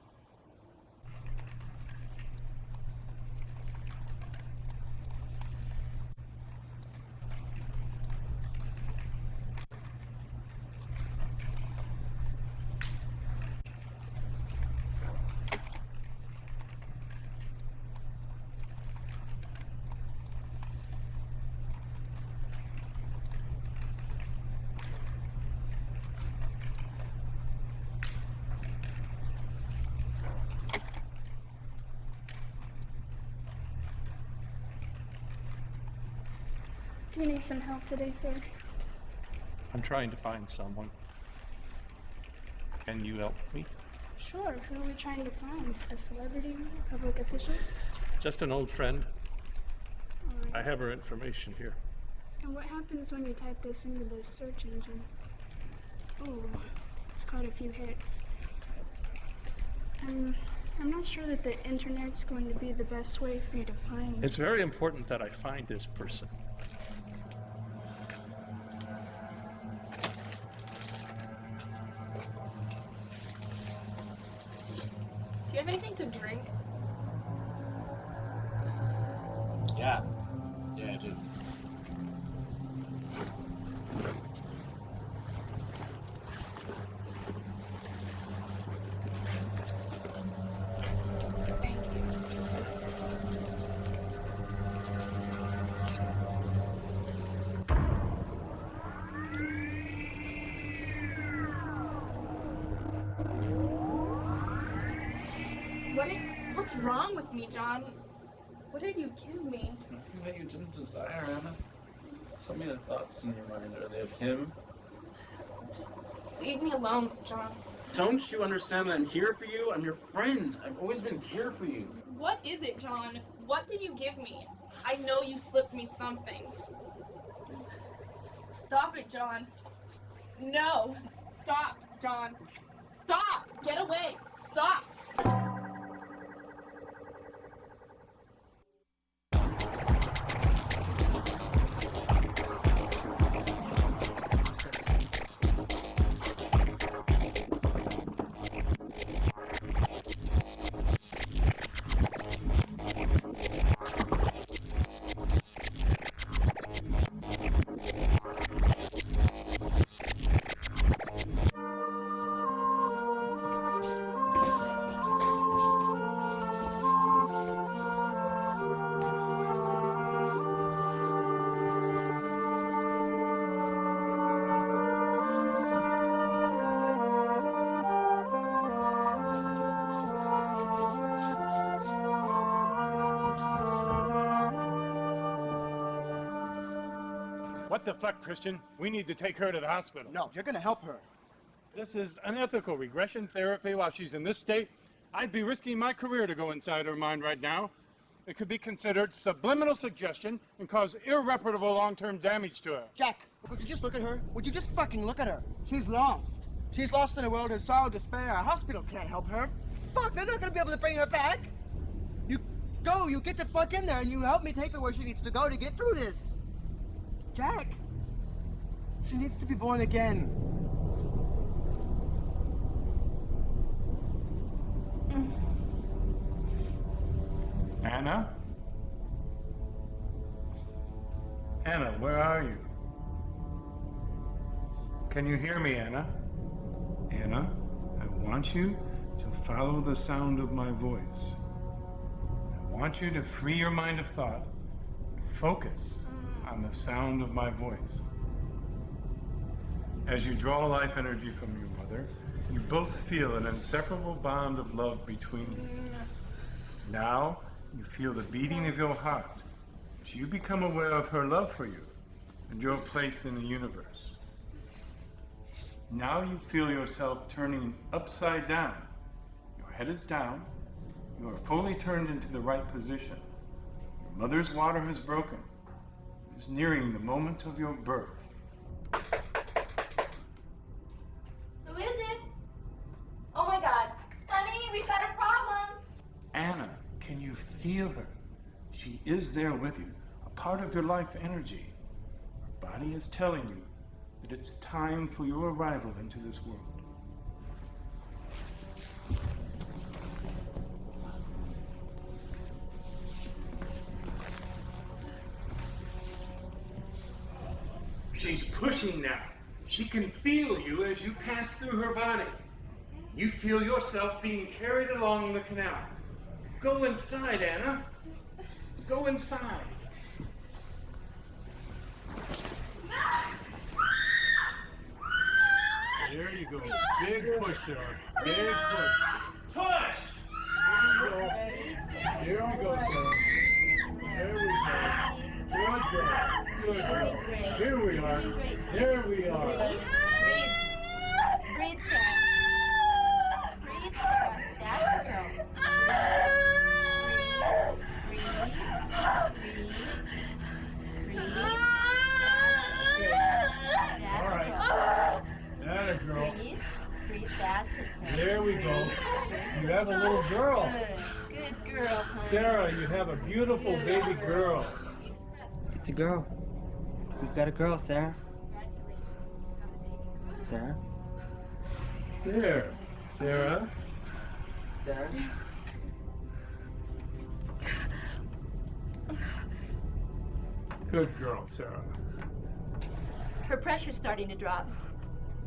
Do you need some help today, sir? I'm trying to find someone. Can you help me? Sure. Who are we trying to find? A celebrity? A public official? Just an old friend. All right. I have her information here. And what happens when you type this into the search engine? Oh, it's got a few hits. I'm not sure that the internet's going to be the best way for you to find... It's very important that I find this person. Do you have anything to drink? Yeah. Yeah, I do. Thank you. What's wrong with me, John? What did you give me? Nothing that you didn't desire, Anna. Tell me the thoughts in your mind. Are they of him? Just leave me alone, John. Don't you understand that I'm here for you? I'm your friend. I've always been here for you. What is it, John? What did you give me? I know you slipped me something. Stop it, John. No. Stop, John. Stop! Get away! Stop! What the fuck, Christian? We need to take her to the hospital. No, you're gonna help her. This is unethical regression therapy while she's in this state. I'd be risking my career to go inside her mind right now. It could be considered subliminal suggestion and cause irreparable long-term damage to her. Jack, would you just look at her? Would you just fucking look at her? She's lost. She's lost in a world of sorrow, despair. A hospital can't help her. Fuck, they're not gonna be able to bring her back. You get the fuck in there and you help me take her where she needs to go to get through this. Jack, she needs to be born again. Anna? Anna, where are you? Can you hear me, Anna? Anna, I want you to follow the sound of my voice. I want you to free your mind of thought and focus on the sound of my voice. As you draw life energy from your mother, you both feel an inseparable bond of love between you. Now, you feel the beating of your heart as you become aware of her love for you and your place in the universe. Now you feel yourself turning upside down. Your head is down. You are fully turned into the right position. Your mother's water has broken. It is nearing the moment of your birth. Who is it? Oh my God. Honey, we've got a problem. Anna, can you feel her? She is there with you, a part of your life energy. Her body is telling you that it's time for your arrival into this world. She's pushing now. She can feel you as you pass through her body. You feel yourself being carried along the canal. Go inside, Anna. Go inside. There you go. Big push there. Big push. Push! There we go, Sarah. There we go. Good girl. Good girl. Here we are. There we are. Breathe, Sarah. Breathe, Sarah. That's the girl. All right. That a girl. Breathe, that's it, Sarah. There we go. You have a little girl. Good girl, honey. Sarah, you have a beautiful baby girl. It's a girl. We've got a girl, Sarah. Sarah? There, Sarah. Sarah? Good girl, Sarah. Her pressure's starting to drop.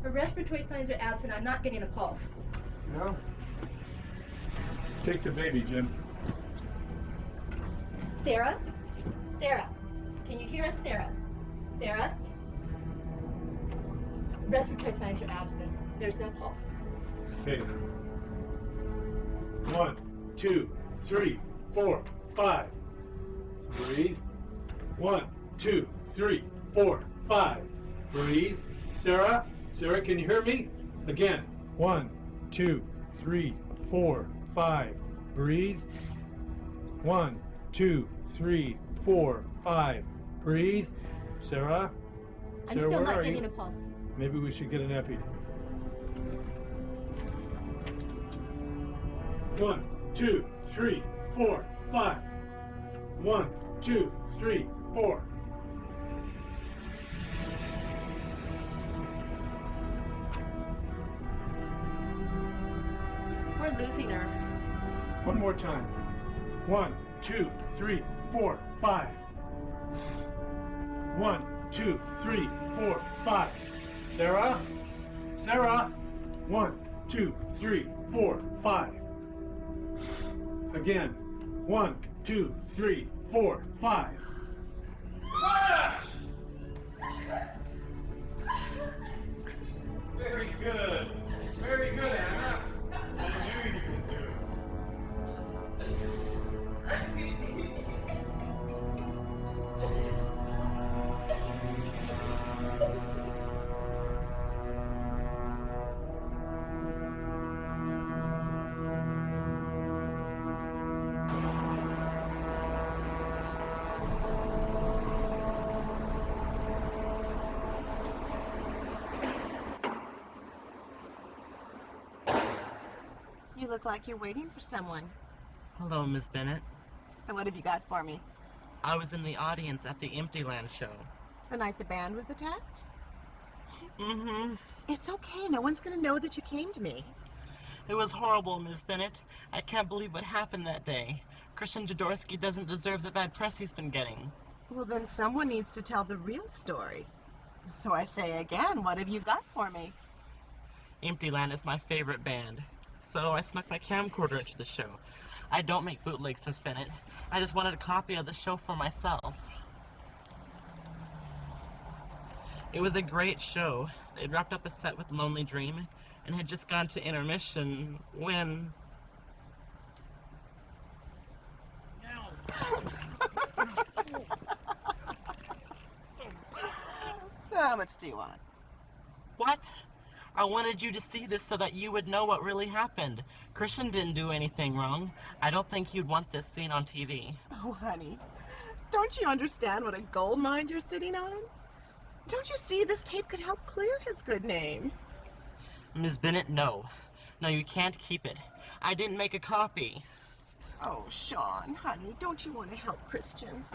Her respiratory signs are absent. I'm not getting a pulse. No. Take the baby, Jim. Sarah? Sarah? Can you hear us, Sarah? Sarah? Respiratory signs are absent. There's no pulse. Okay. 1, 2, 3, 4, 5. So breathe. 1, 2, 3, 4, 5. Breathe. Sarah? Sarah, can you hear me? Again. 1, 2, 3, 4, 5. Breathe. 1, 2, 3, 4, 5. Breathe. Sarah? I'm Sarah, still where not are getting you? a pulse. Maybe we should get an epi. 1, 2, 3, 4, 5. 1, 2, 3, 4. We're losing her. One more time. 1, 2, 3, 4, 5. 1, 2, 3, 4, 5. Sarah? Sarah? 1, 2, 3, 4, 5. Again. 1, 2, 3, 4, 5. Very good. Very good, Anna. I knew you could do it. You look like you're waiting for someone. Hello, Miss Bennett. So what have you got for me? I was in the audience at the Emptyland show. The night the band was attacked? Mm-hmm. It's okay. No one's going to know that you came to me. It was horrible, Miss Bennett. I can't believe what happened that day. Christian Jadorsky doesn't deserve the bad press he's been getting. Well, then someone needs to tell the real story. So I say again, what have you got for me? Emptyland is my favorite band. So I snuck my camcorder into the show. I don't make bootlegs, Miss Bennett. I just wanted a copy of the show for myself. It was a great show. They'd wrapped up a set with Lonely Dream and had just gone to intermission when... So how much do you want? What? I wanted you to see this so that you would know what really happened. Christian didn't do anything wrong. I don't think you'd want this seen on TV. Oh, honey, don't you understand what a gold mine you're sitting on? Don't you see this tape could help clear his good name? Ms. Bennett, no. No, you can't keep it. I didn't make a copy. Oh, Sean, honey, don't you want to help Christian?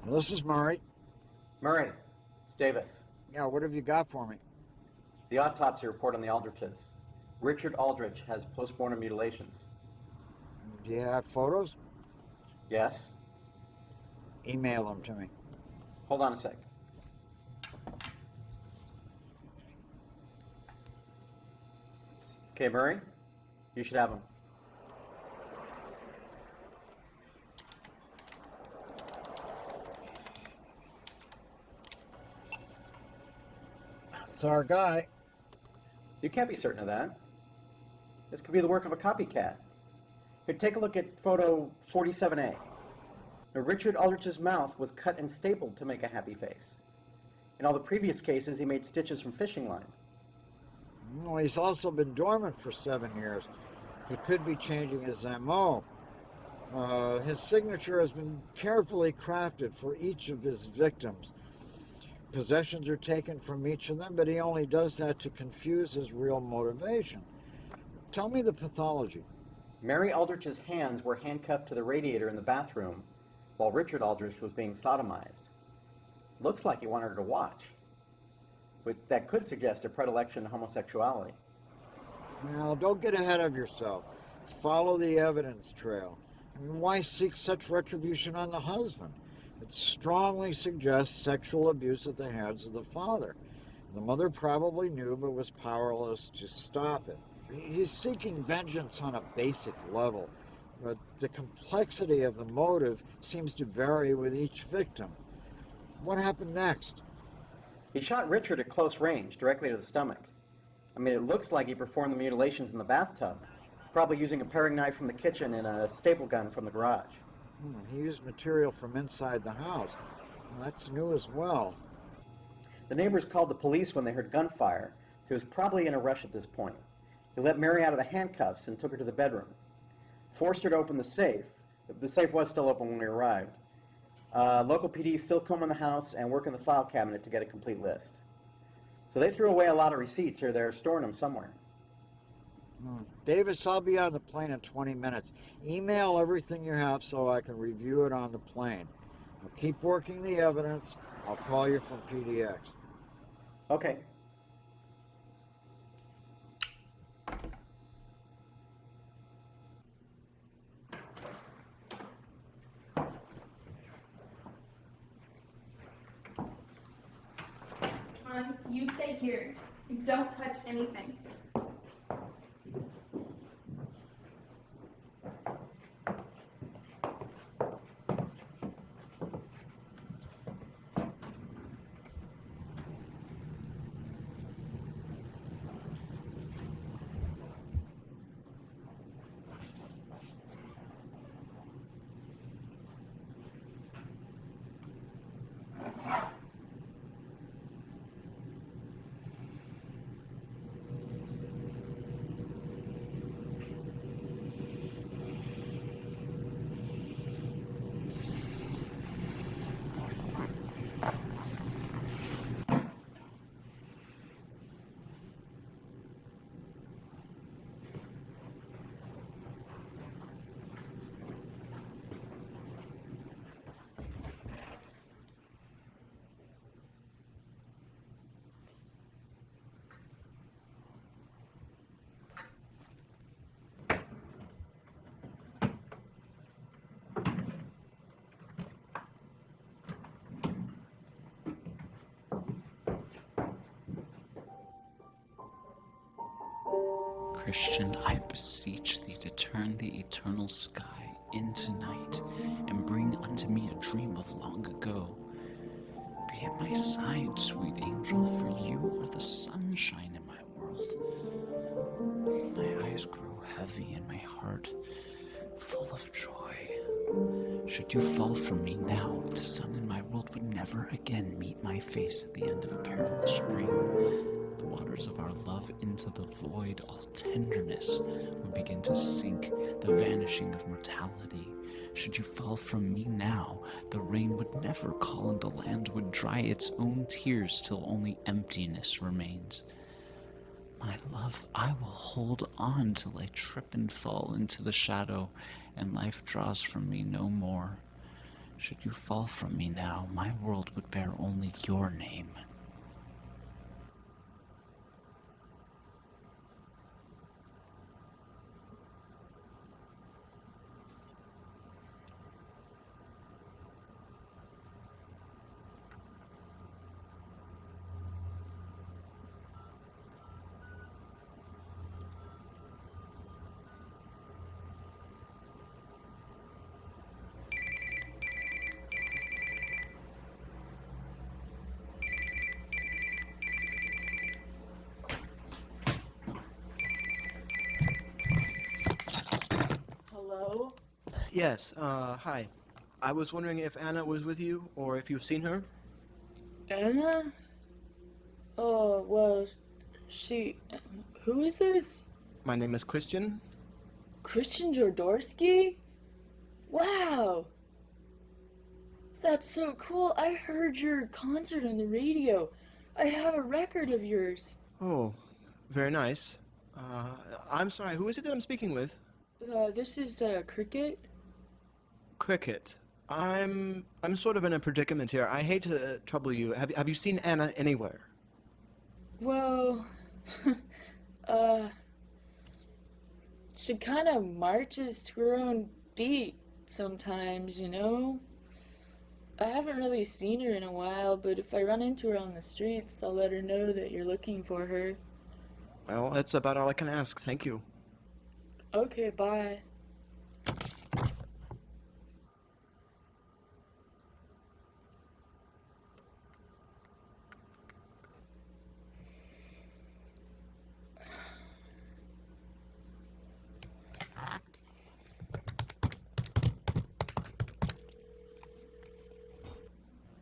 This is Murray. Murray, it's Davis. Yeah, what have you got for me? The autopsy report on the Aldriches. Richard Aldrich has postmortem mutilations. Do you have photos? Yes. Email them to me. Hold on a sec. Okay, Murray, you should have them. It's our guy. You can't be certain of that. This could be the work of a copycat. Here, take a look at photo 47A. Now, Richard Aldrich's mouth was cut and stapled to make a happy face. In all the previous cases, he made stitches from fishing line. Well, he's also been dormant for 7 years. He could be changing his MO. His signature has been carefully crafted for each of his victims. Possessions are taken from each of them, but he only does that to confuse his real motivation. Tell me the pathology. Mary Aldrich's hands were handcuffed to the radiator in the bathroom while Richard Aldrich was being sodomized. Looks like he wanted her to watch. But that could suggest a predilection to homosexuality. Now, don't get ahead of yourself. Follow the evidence trail. I mean, why seek such retribution on the husband? It strongly suggests sexual abuse at the hands of the father. The mother probably knew but was powerless to stop it. He's seeking vengeance on a basic level, but the complexity of the motive seems to vary with each victim. What happened next? He shot Richard at close range, directly to the stomach. I mean, it looks like he performed the mutilations in the bathtub, probably using a paring knife from the kitchen and a staple gun from the garage. He used material from inside the house. Well, that's new as well. The neighbors called the police when they heard gunfire, so he was probably in a rush at this point. He let Mary out of the handcuffs and took her to the bedroom. Forced her to open the safe. The safe was still open when we arrived. Local PD still combing the house and working the file cabinet to get a complete list. So they threw away a lot of receipts, or they're storing them somewhere. Davis, I'll be on the plane in 20 minutes. Email everything you have so I can review it on the plane. I'll keep working the evidence. I'll call you from PDX. Okay. You stay here. Don't touch anything. Christian, I beseech thee to turn the eternal sky into night, and bring unto me a dream of long ago. Be at my side, sweet angel, for you are the sunshine in my world. My eyes grow heavy and my heart full of joy. Should you fall from me now, the sun in my world would never again meet my face at the end of a perilous stream. The waters of our love into the void, all tenderness would begin to sink, the vanishing of mortality. Should you fall from me now, the rain would never call and the land would dry its own tears till only emptiness remains. My love, I will hold on till I trip and fall into the shadow, and life draws from me no more. Should you fall from me now, my world would bear only your name. Hello? Yes, hi. I was wondering if Anna was with you, or if you've seen her? Anna? Oh, well, who is this? My name is Christian. Christian Jordorsky? Wow! That's so cool. I heard your concert on the radio. I have a record of yours. Oh, very nice. I'm sorry, who is it that I'm speaking with? This is, Cricket. Cricket. I'm sort of in a predicament here. I hate to trouble you. Have you seen Anna anywhere? Well, she kind of marches to her own beat sometimes, you know? I haven't really seen her in a while, but if I run into her on the streets, I'll let her know that you're looking for her. Well, that's about all I can ask. Thank you. Okay, bye.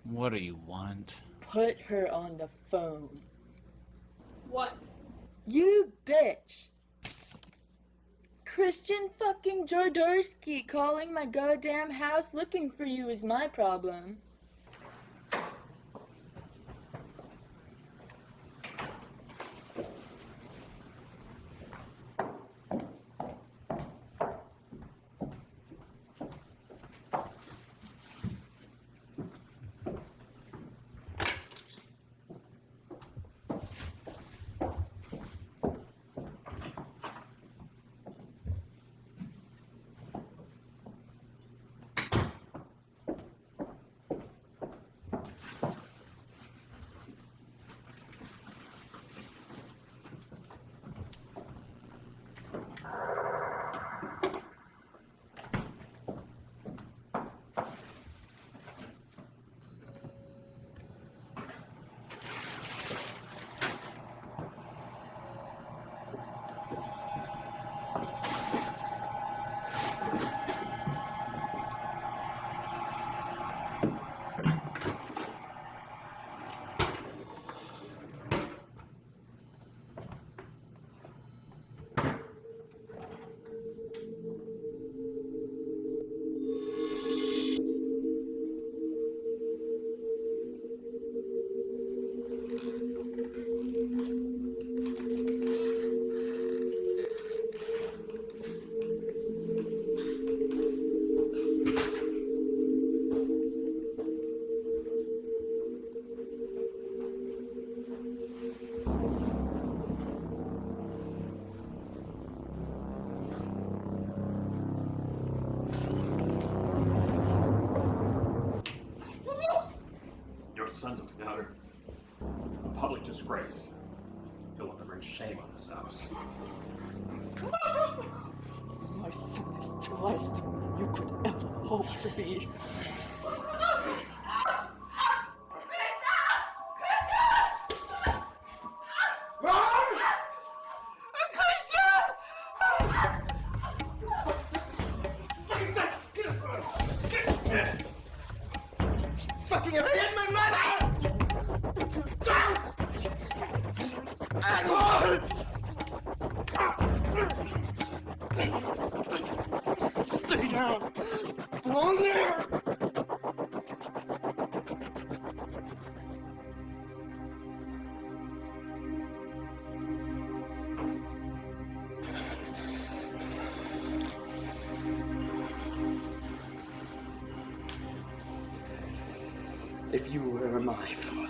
What do you want? Put her on the phone. What? You bitch! Christian fucking Jordorsky calling my goddamn house looking for you is my problem. Sons of Nutter. A public disgrace. You'll want to bring shame on this house. My son is twice than you could ever hope to be. Fucking have hit my mother! Don't! Asshole! Stay down! Belong there! If you were my father.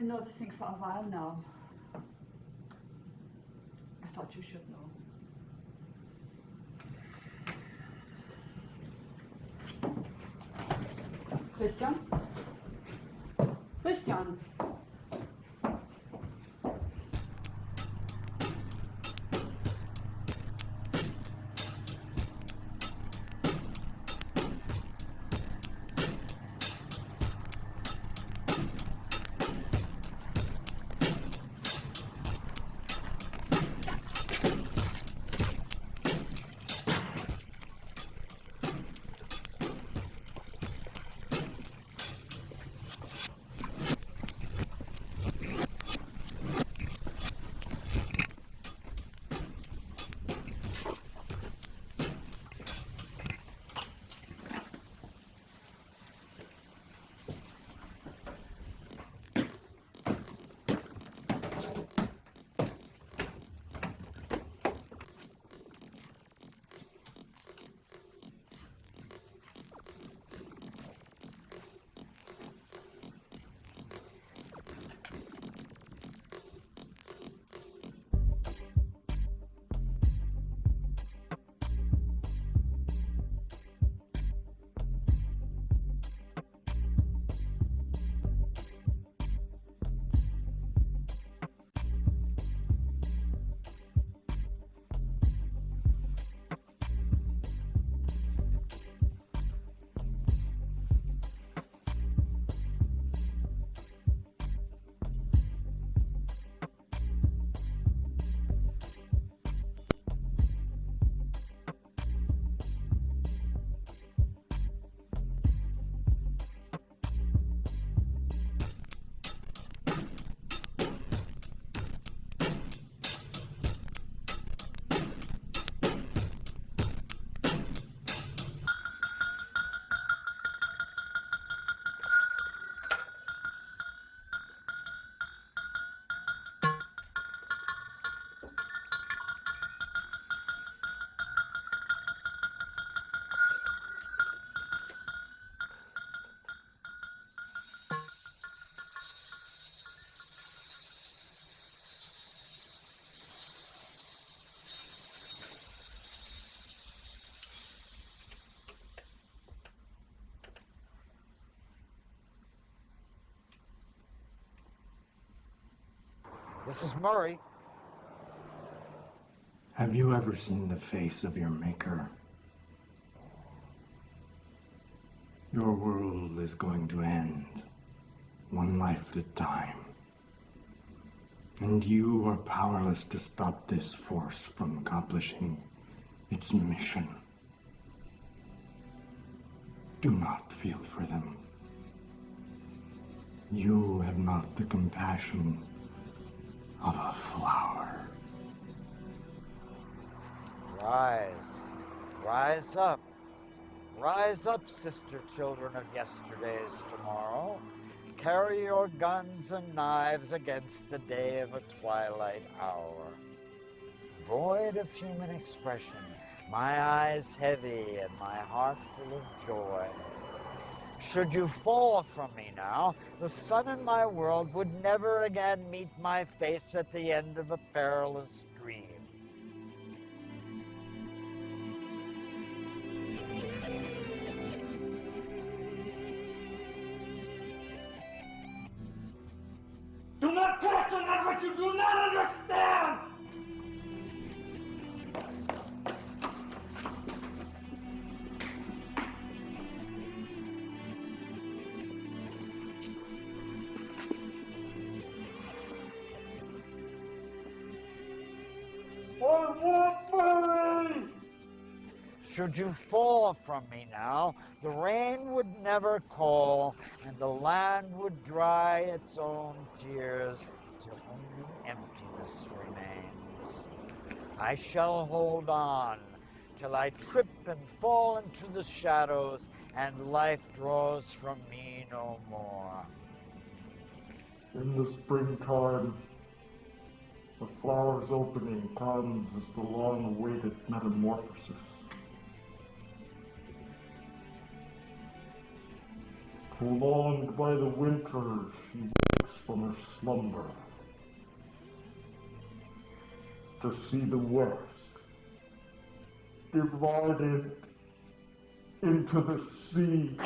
been noticing for a while now. I thought you should know. Christian? Christian? This is Murray. Have you ever seen the face of your maker? Your world is going to end, one life at a time. And you are powerless to stop this force from accomplishing its mission. Do not feel for them. You have not the compassion of a flower. Rise. Rise up. Rise up, sister children of yesterday's tomorrow. Carry your guns and knives against the day of a twilight hour. Void of human expression, my eyes heavy and my heart full of joy. Should you fall from me now, the sun in my world would never again meet my face at the end of a perilous dream. Do not question that which you do not understand! Should you fall from me now, the rain would never call, and the land would dry its own tears till only emptiness remains. I shall hold on till I trip and fall into the shadows, and life draws from me no more. In the springtime, the flower's opening comes as the long-awaited metamorphosis. Prolonged by the winter, she wakes from her slumber, to see the worst divided into the sea.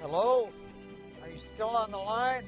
Hello? Are you still on the line?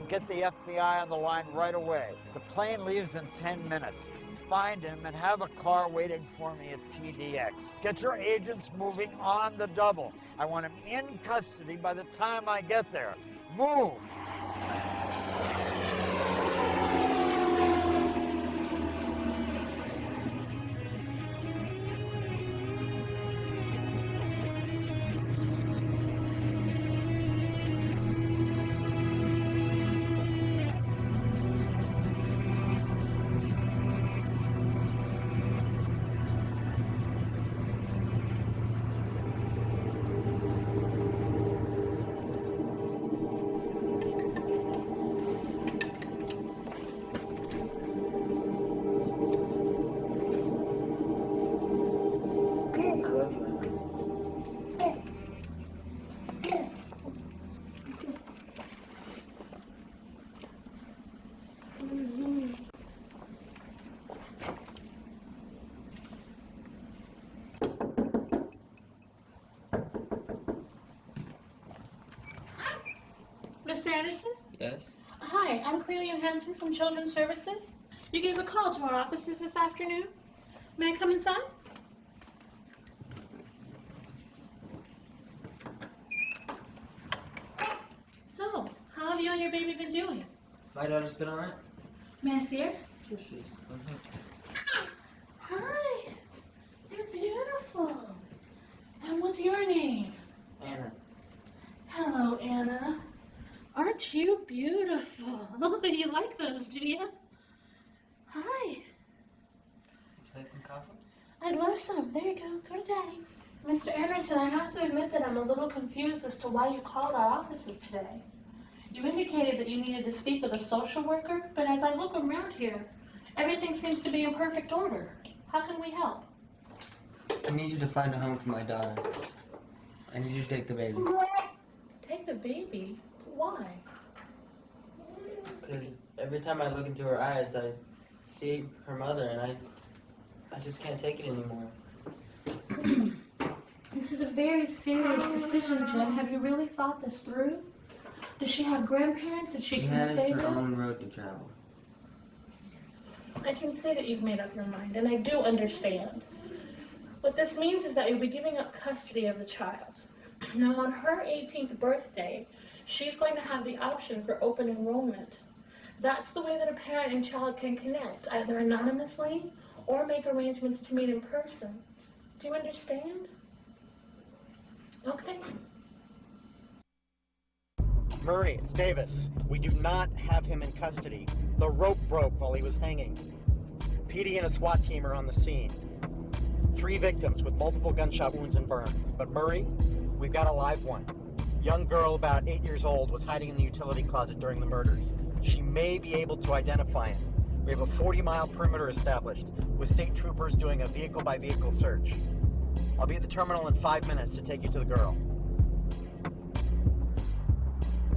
Get the FBI on the line right away. The plane leaves in 10 minutes. Find him and have a car waiting for me at PDX. Get your agents moving on the double. I want him in custody by the time I get there. Move! Mr. Anderson? Yes? Hi, I'm Cleo Hansen from Children's Services. You gave a call to our offices this afternoon. May I come inside? So, how have you and your baby been doing? My daughter's been alright. May I see her? Sure, she's Hi, you're beautiful. And what's your name? Anna. Hello, Anna. Aren't you beautiful? You like those, do you? Hi. Would you like some coffee? I'd love some. There you go. Go to Daddy. Mr. Anderson, I have to admit that I'm a little confused as to why you called our offices today. You indicated that you needed to speak with a social worker, but as I look around here, everything seems to be in perfect order. How can we help? I need you to find a home for my daughter. I need you to take the baby. Take the baby? Why? Because every time I look into her eyes, I see her mother, and I just can't take it anymore. This is a very serious decision, Jim. Have you really thought this through? Does she have grandparents that she can has stay her with? own road to travel. I can see that you've made up your mind, and I do understand. What this means is that you'll be giving up custody of the child. Now, on her 18th birthday, she's going to have the option for open enrollment. That's the way that a parent and child can connect, either anonymously or make arrangements to meet in person. Do you understand? Okay. Murray, it's Davis. We do not have him in custody. The rope broke while he was hanging. PD and a SWAT team are on the scene. 3 victims with multiple gunshot wounds and burns. But Murray, we've got a live one. Young girl about 8 years old was hiding in the utility closet during the murders. She may be able to identify him. We have a 40-mile perimeter established, with state troopers doing a vehicle-by-vehicle search. I'll be at the terminal in 5 minutes to take you to the girl.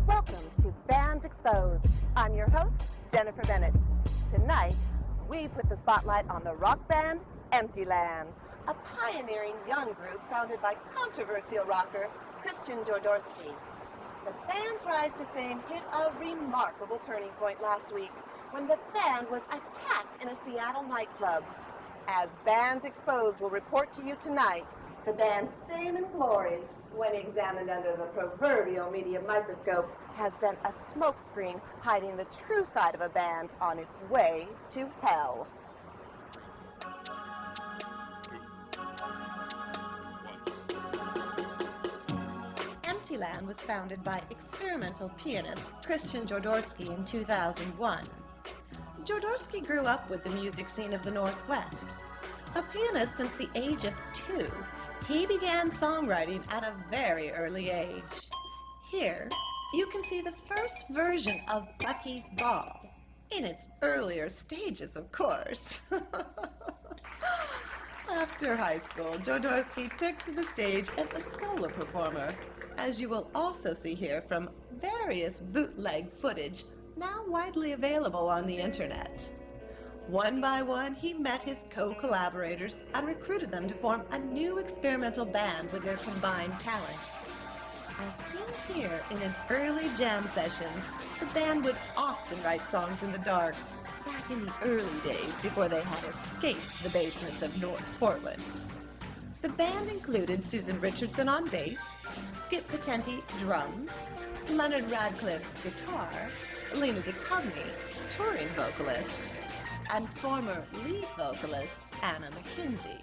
Welcome to Bands Exposed. I'm your host, Jennifer Bennett. Tonight, we put the spotlight on the rock band Emptyland, a pioneering young group founded by controversial rocker Christian Jordorsky. The band's rise to fame hit a remarkable turning point last week when the band was attacked in a Seattle nightclub. As Bands Exposed will report to you tonight, the band's fame and glory, when examined under the proverbial media microscope, has been a smokescreen hiding the true side of a band on its way to hell. Emptyland was founded by experimental pianist Christian Jordorsky in 2001. Jordorsky grew up with the music scene of the Northwest. A pianist since the age of 2, he began songwriting at a very early age. Here, you can see the first version of Bucky's Ball, in its earlier stages, of course. After high school, Jordorsky took to the stage as a solo performer, as you will also see here from various bootleg footage now widely available on the internet. One by one, he met his co-collaborators and recruited them to form a new experimental band with their combined talent. As seen here in an early jam session, the band would often write songs in the dark, back in the early days before they had escaped the basements of North Portland. The band included Susan Richardson on bass, Skip Patenti drums, Leonard Radcliffe guitar, Lena DeCogney touring vocalist, and former lead vocalist Anna McKenzie.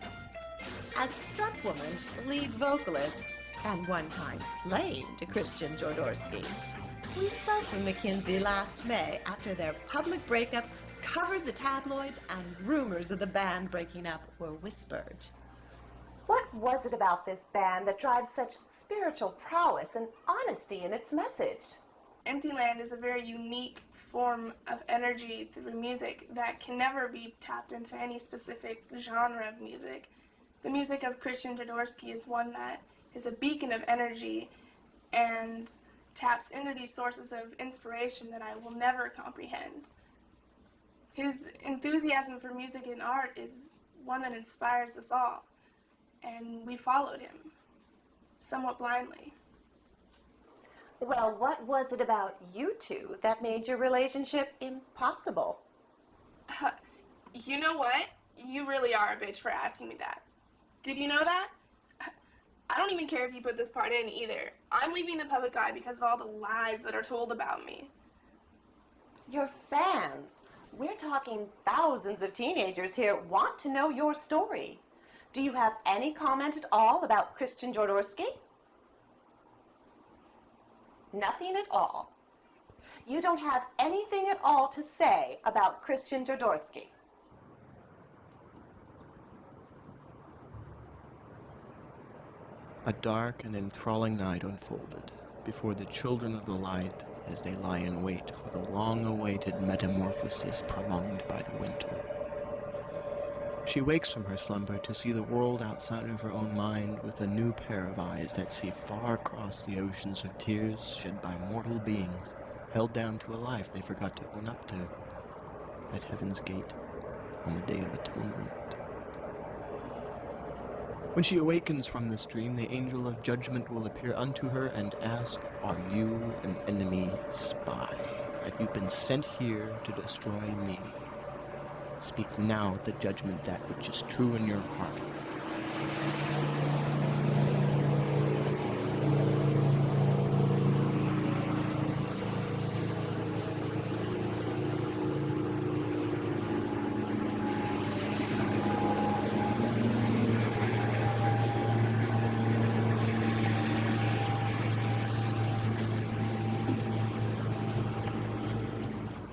As frontwoman, lead vocalist, and one-time flame to Christian Jordorsky. We spoke with McKenzie last May after their public breakup covered the tabloids and rumors of the band breaking up were whispered. What was it about this band that drives such spiritual prowess and honesty in its message? Emptyland is a very unique form of energy through music that can never be tapped into any specific genre of music. The music of Christian Jordorsky is one that is a beacon of energy and taps into these sources of inspiration that I will never comprehend. His enthusiasm for music and art is one that inspires us all, and we followed him, somewhat blindly. Well, what was it about you two that made your relationship impossible? You know what? You really are a bitch for asking me that. Did you know that? I don't even care if you put this part in either. I'm leaving the public eye because of all the lies that are told about me. Your fans, we're talking thousands of teenagers here, want to know your story. Do you have any comment at all about Christian Jordorsky? Nothing at all. You don't have anything at all to say about Christian Jordorsky. A dark and enthralling night unfolded before the children of the light as they lie in wait for the long-awaited metamorphosis prolonged by the winter. She wakes from her slumber to see the world outside of her own mind with a new pair of eyes that see far across the oceans of tears shed by mortal beings, held down to a life they forgot to own up to at Heaven's Gate on the Day of Atonement. When she awakens from this dream, the angel of judgment will appear unto her and ask, "Are you an enemy spy? Have you been sent here to destroy me? Speak now at the judgment that which is true in your heart."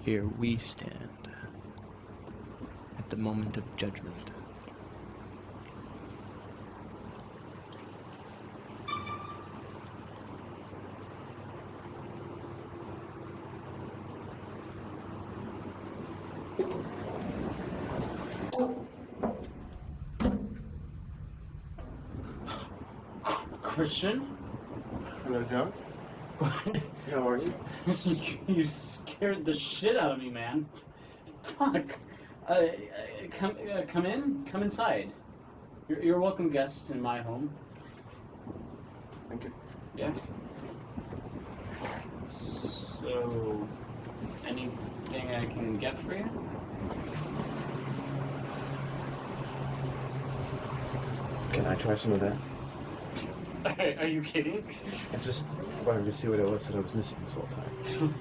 Here we stand, at the moment of judgment. Christian? Hello, John. How are you? You scared the shit out of me, man. Fuck. Come in. Come inside. You're a welcome guest in my home. Thank you. Yeah. So, anything I can get for you? Can I try some of that? Are you kidding? I just wanted to see what it was that I was missing this whole time.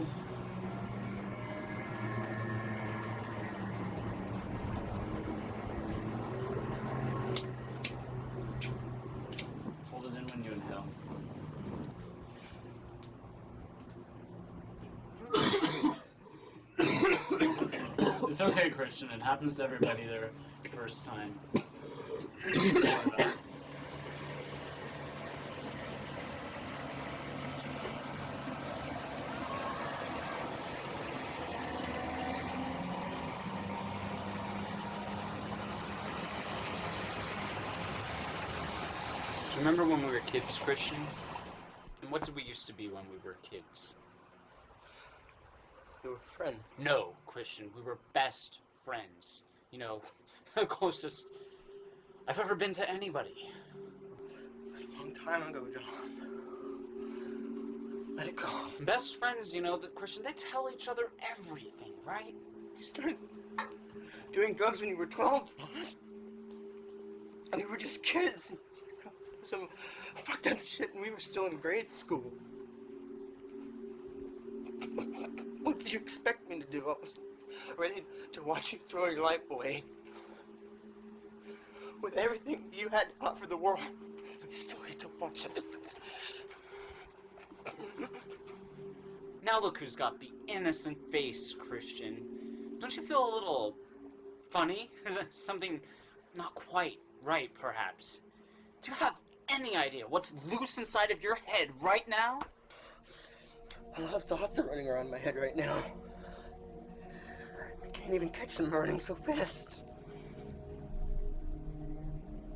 Hold it in when you inhale. It's okay, Christian. It happens to everybody their first time. Don't worry about it. Do you remember when we were kids, Christian? And what did we used to be when we were kids? We were friends. No, Christian, we were best friends. You know, the closest I've ever been to anybody. It was a long time ago, John. Let it go. Best friends, you know, Christian, they tell each other everything, right? You started doing drugs when you were 12, John. And we were just kids. Some fucked up shit, and we were still in grade school. What did you expect me to do? I was ready to watch you throw your life away. With everything you had to offer the world, I still hate to watch it. Now look who's got the innocent face, Christian. Don't you feel a little funny? Something not quite right, perhaps. Do you have any idea what's loose inside of your head right now? A lot of thoughts are running around my head right now. I can't even catch them running so fast.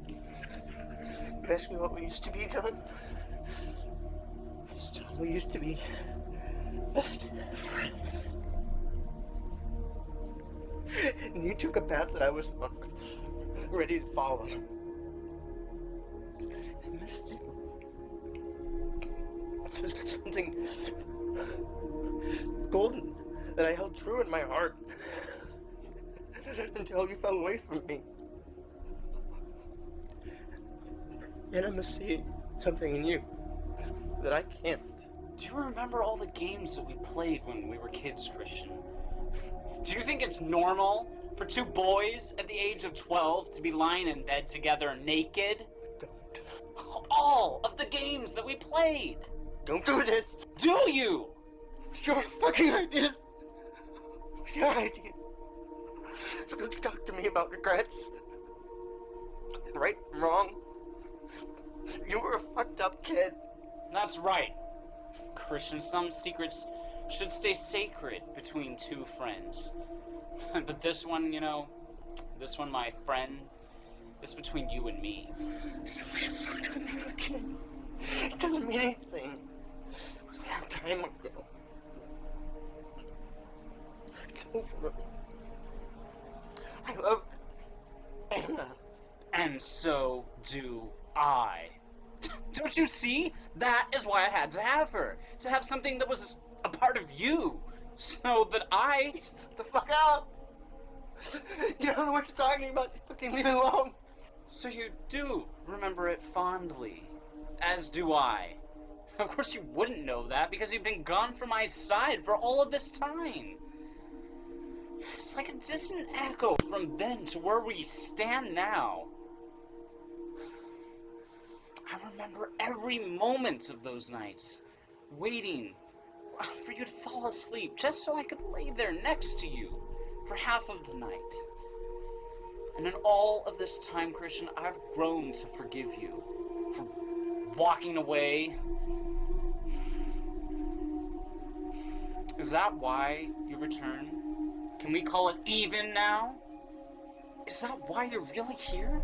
You ask me what we used to be, John? Yes, John, we used to be best friends. And you took a path that I was not ready to follow. I missed you. There's something golden that I held true in my heart until you fell away from me. And I'm seeing something in you that I can't. Do you remember all the games that we played when we were kids, Christian? Do you think it's normal for two boys at the age of 12 to be lying in bed together naked? All of the games that we played. Don't do this. Do you? It's your fucking ideas. It's your idea. So don't you talk to me about regrets. Right and wrong. You were a fucked up kid. That's right. Christian, some secrets should stay sacred between two friends. But this one, you know, this one, my friend, it's between you and me. So we fucked when we were kids. It doesn't mean anything. It was a long time ago. It's over. I love Anna. And so do I. Don't you see? That is why I had to have her. To have something that was a part of you. So that I... Shut the fuck up! You don't know what you're talking about. You fucking leave it alone. So you do remember it fondly. As do I. Of course you wouldn't know that because you've been gone from my side for all of this time. It's like a distant echo from then to where we stand now. I remember every moment of those nights, waiting for you to fall asleep just so I could lay there next to you for half of the night. And in all of this time, Christian, I've grown to forgive you for walking away. Is that why you returned? Can we call it even now? Is that why you're really here?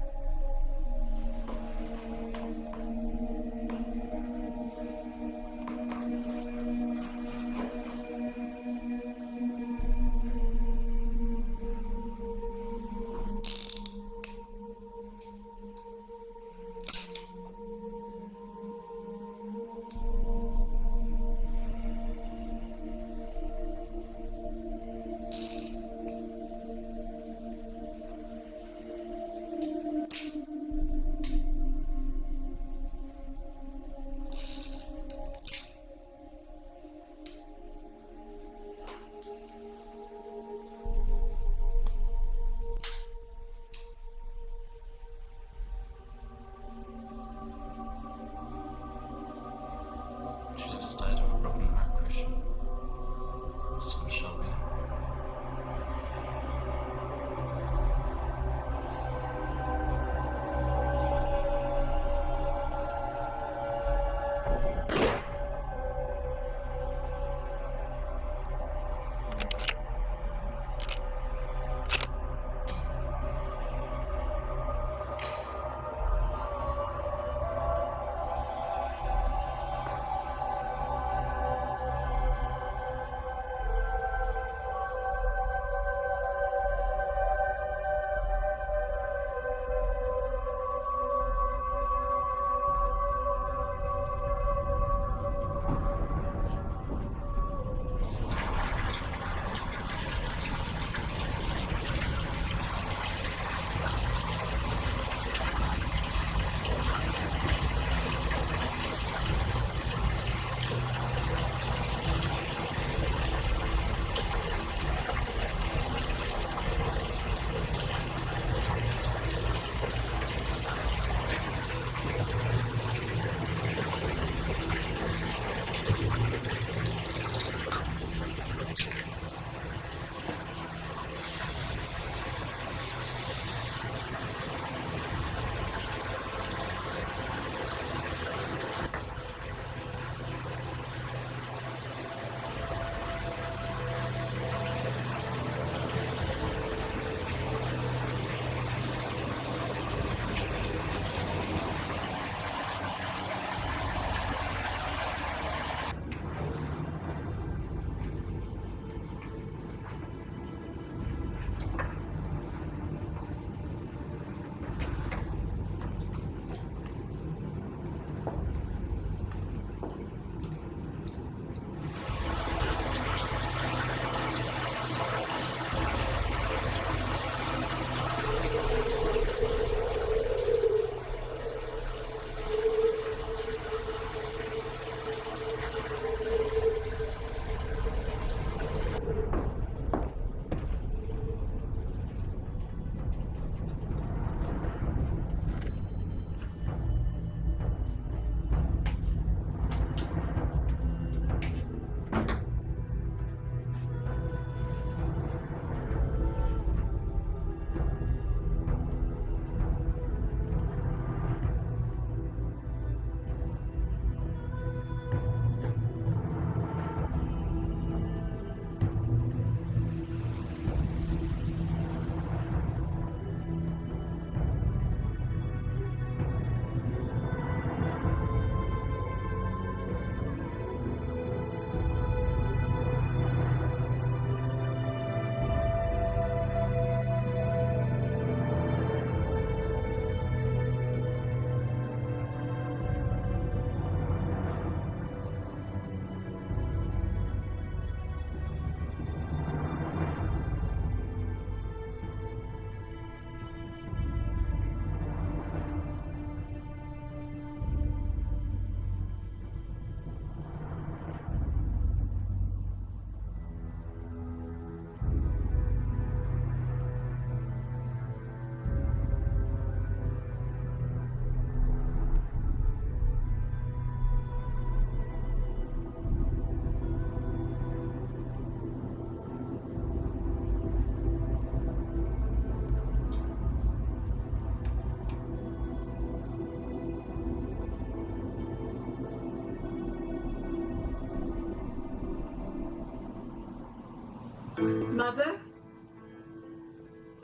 Mother?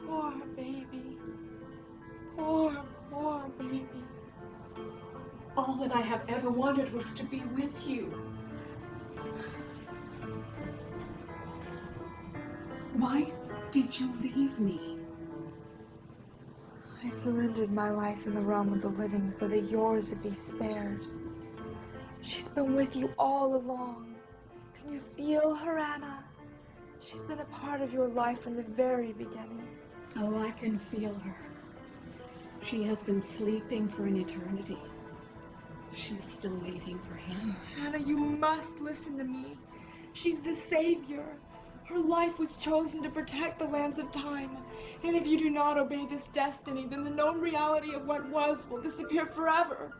Poor baby. Poor, poor baby. All that I have ever wanted was to be with you. Why did you leave me? I surrendered my life in the realm of the living so that yours would be spared. She's been with you all along. Can you feel her, Anna? She's been a part of your life from the very beginning. Oh, I can feel her. She has been sleeping for an eternity. She's still waiting for him. Anna, you must listen to me. She's the savior. Her life was chosen to protect the lands of time. And if you do not obey this destiny, then the known reality of what was will disappear forever.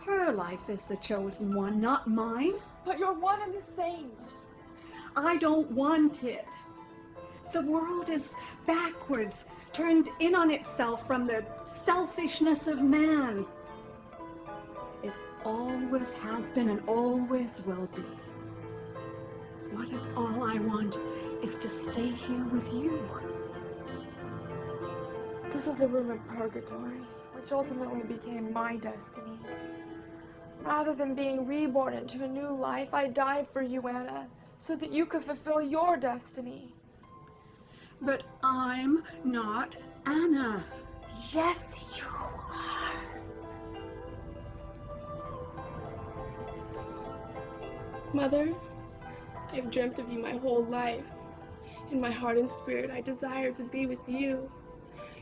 Her life is the chosen one, not mine. But you're one and the same. I don't want it. The world is backwards, turned in on itself from the selfishness of man. It always has been and always will be. What if all I want is to stay here with you? This is a room in purgatory, which ultimately became my destiny. Rather than being reborn into a new life, I died for you, Anna, so that you could fulfill your destiny. But I'm not Anna. Yes, you are. Mother, I've dreamt of you my whole life. In my heart and spirit, I desire to be with you.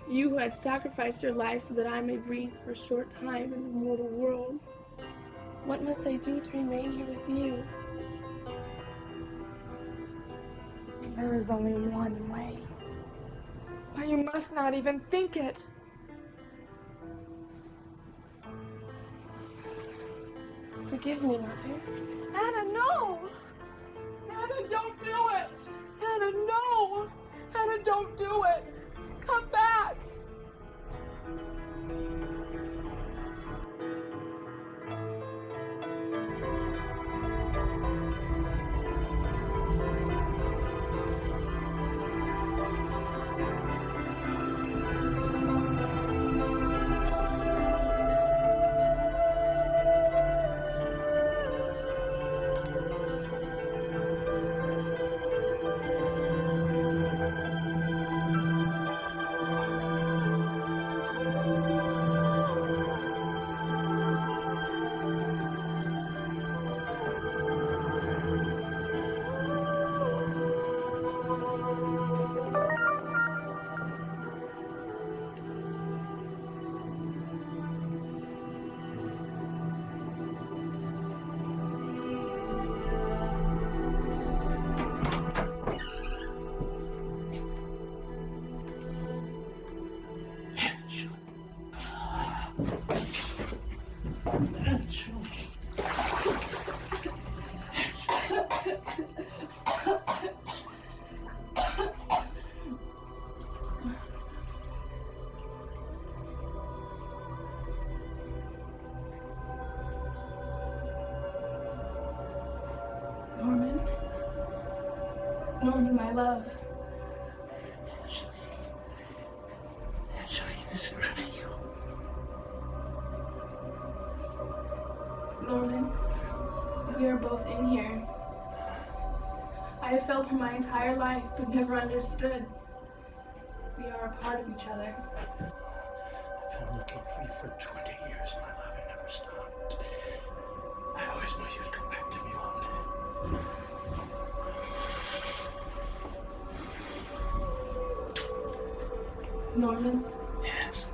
You who had sacrificed your life so that I may breathe for a short time in the mortal world. What must I do to remain here with you? There is only one way. But you must not even think it. Forgive me, Mother. Anna, no! Anna, don't do it! Anna, no! Anna, don't do it! Come back! Norman, my love. Adriane is running you. Norman, we are both in here. I have felt for my entire life, but never understood. We are a part of each other. I've been looking for you for 20 years, my love. I never stopped. I always knew you'd come back to me one day. Norman? Yes.